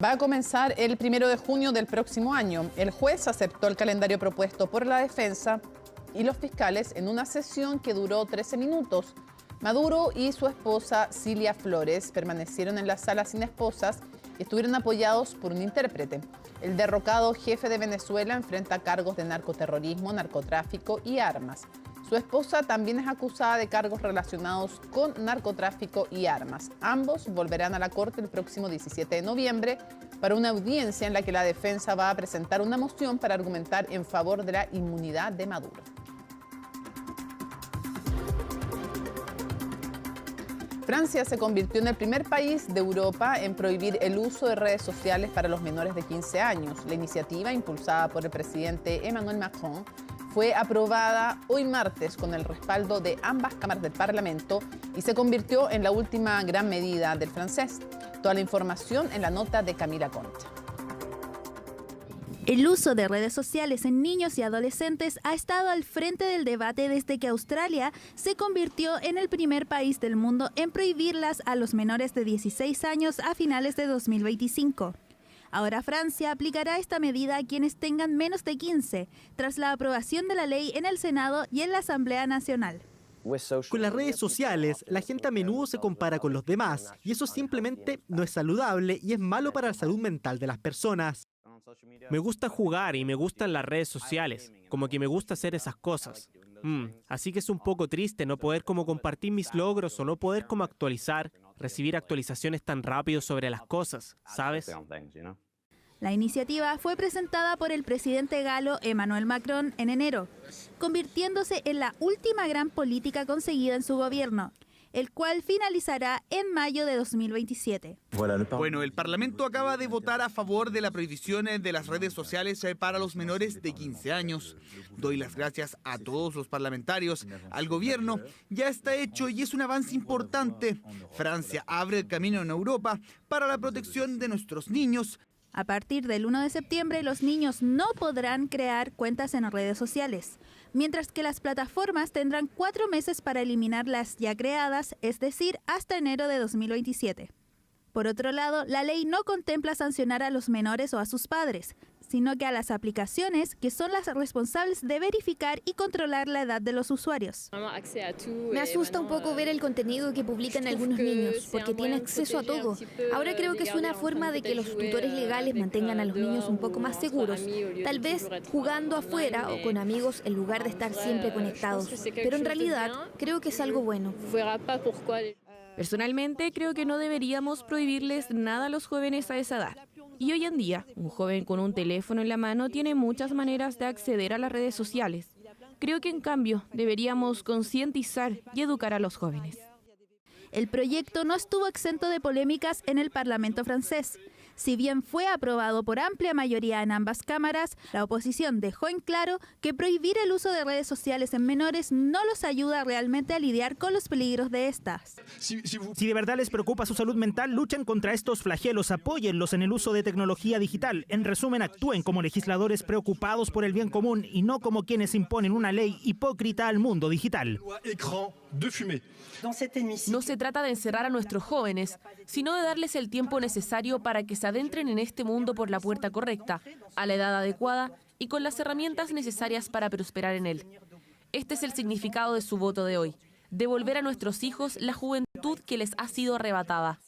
va a comenzar el 1 de junio del próximo año. El juez aceptó el calendario propuesto por la defensa y los fiscales en una sesión que duró 13 minutos. Maduro y su esposa Cilia Flores permanecieron en la sala sin esposas y estuvieron apoyados por un intérprete. El derrocado jefe de Venezuela enfrenta cargos de narcoterrorismo, narcotráfico y armas. Su esposa también es acusada de cargos relacionados con narcotráfico y armas. Ambos volverán a la corte el próximo 17 de noviembre para una audiencia en la que la defensa va a presentar una moción para argumentar en favor de la inmunidad de Maduro. Francia se convirtió en el primer país de Europa en prohibir el uso de redes sociales para los menores de 15 años. La iniciativa, impulsada por el presidente Emmanuel Macron, fue aprobada hoy martes con el respaldo de ambas cámaras del Parlamento y se convirtió en la última gran medida del francés. Toda la información en la nota de Camila Concha. El uso de redes sociales en niños y adolescentes ha estado al frente del debate desde que Australia se convirtió en el primer país del mundo en prohibirlas a los menores de 16 años a finales de 2025. Ahora Francia aplicará esta medida a quienes tengan menos de 15, tras la aprobación de la ley en el Senado y en la Asamblea Nacional. Con las redes sociales, la gente a menudo se compara con los demás, y eso simplemente no es saludable y es malo para la salud mental de las personas. Me gusta jugar y me gustan las redes sociales, como que me gusta hacer esas cosas. Así que es un poco triste no poder como compartir mis logros o no poder como recibir actualizaciones tan rápido sobre las cosas, ¿sabes? La iniciativa fue presentada por el presidente galo Emmanuel Macron en enero, convirtiéndose en la última gran política conseguida en su gobierno, el cual finalizará en mayo de 2027. Bueno, el Parlamento acaba de votar a favor de la prohibición de las redes sociales para los menores de 15 años. Doy las gracias a todos los parlamentarios, al gobierno. Ya está hecho y es un avance importante. Francia abre el camino en Europa para la protección de nuestros niños. A partir del 1 de septiembre, los niños no podrán crear cuentas en redes sociales, mientras que las plataformas tendrán 4 meses para eliminar las ya creadas, es decir, hasta enero de 2027. Por otro lado, la ley no contempla sancionar a los menores o a sus padres, sino que a las aplicaciones, que son las responsables de verificar y controlar la edad de los usuarios. Me asusta un poco ver el contenido que publican algunos niños, porque tiene acceso a todo. Ahora creo que es una forma de que los tutores legales mantengan a los niños un poco más seguros, tal vez jugando afuera o con amigos en lugar de estar siempre conectados. Pero en realidad creo que es algo bueno. Personalmente creo que no deberíamos prohibirles nada a los jóvenes a esa edad. Y hoy en día, un joven con un teléfono en la mano tiene muchas maneras de acceder a las redes sociales. Creo que en cambio deberíamos concientizar y educar a los jóvenes. El proyecto no estuvo exento de polémicas en el Parlamento francés. Si bien fue aprobado por amplia mayoría en ambas cámaras, la oposición dejó en claro que prohibir el uso de redes sociales en menores no los ayuda realmente a lidiar con los peligros de estas. Si de verdad les preocupa su salud mental, luchen contra estos flagelos, apóyenlos en el uso de tecnología digital. En resumen, actúen como legisladores preocupados por el bien común y no como quienes imponen una ley hipócrita al mundo digital. No se trata de encerrar a nuestros jóvenes, sino de darles el tiempo necesario para que se adentren en este mundo por la puerta correcta, a la edad adecuada y con las herramientas necesarias para prosperar en él. Este es el significado de su voto de hoy: devolver a nuestros hijos la juventud que les ha sido arrebatada.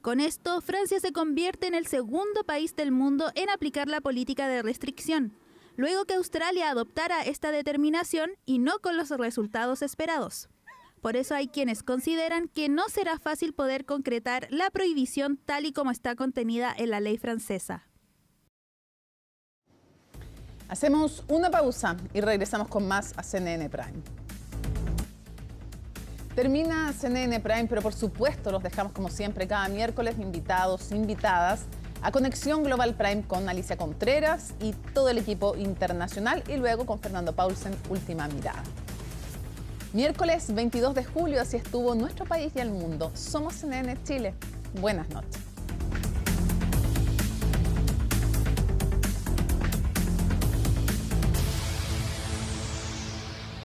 Con esto, Francia se convierte en el segundo país del mundo en aplicar la política de restricción, luego que Australia adoptara esta determinación y no con los resultados esperados. Por eso hay quienes consideran que no será fácil poder concretar la prohibición tal y como está contenida en la ley francesa. Hacemos una pausa y regresamos con más a CNN Prime. Termina CNN Prime, pero por supuesto los dejamos como siempre cada miércoles invitados, invitadas a Conexión Global Prime con Alicia Contreras y todo el equipo internacional y luego con Fernando Paulsen, Última Mirada. Miércoles 22 de julio, así estuvo nuestro país y el mundo. Somos CNN Chile. Buenas noches.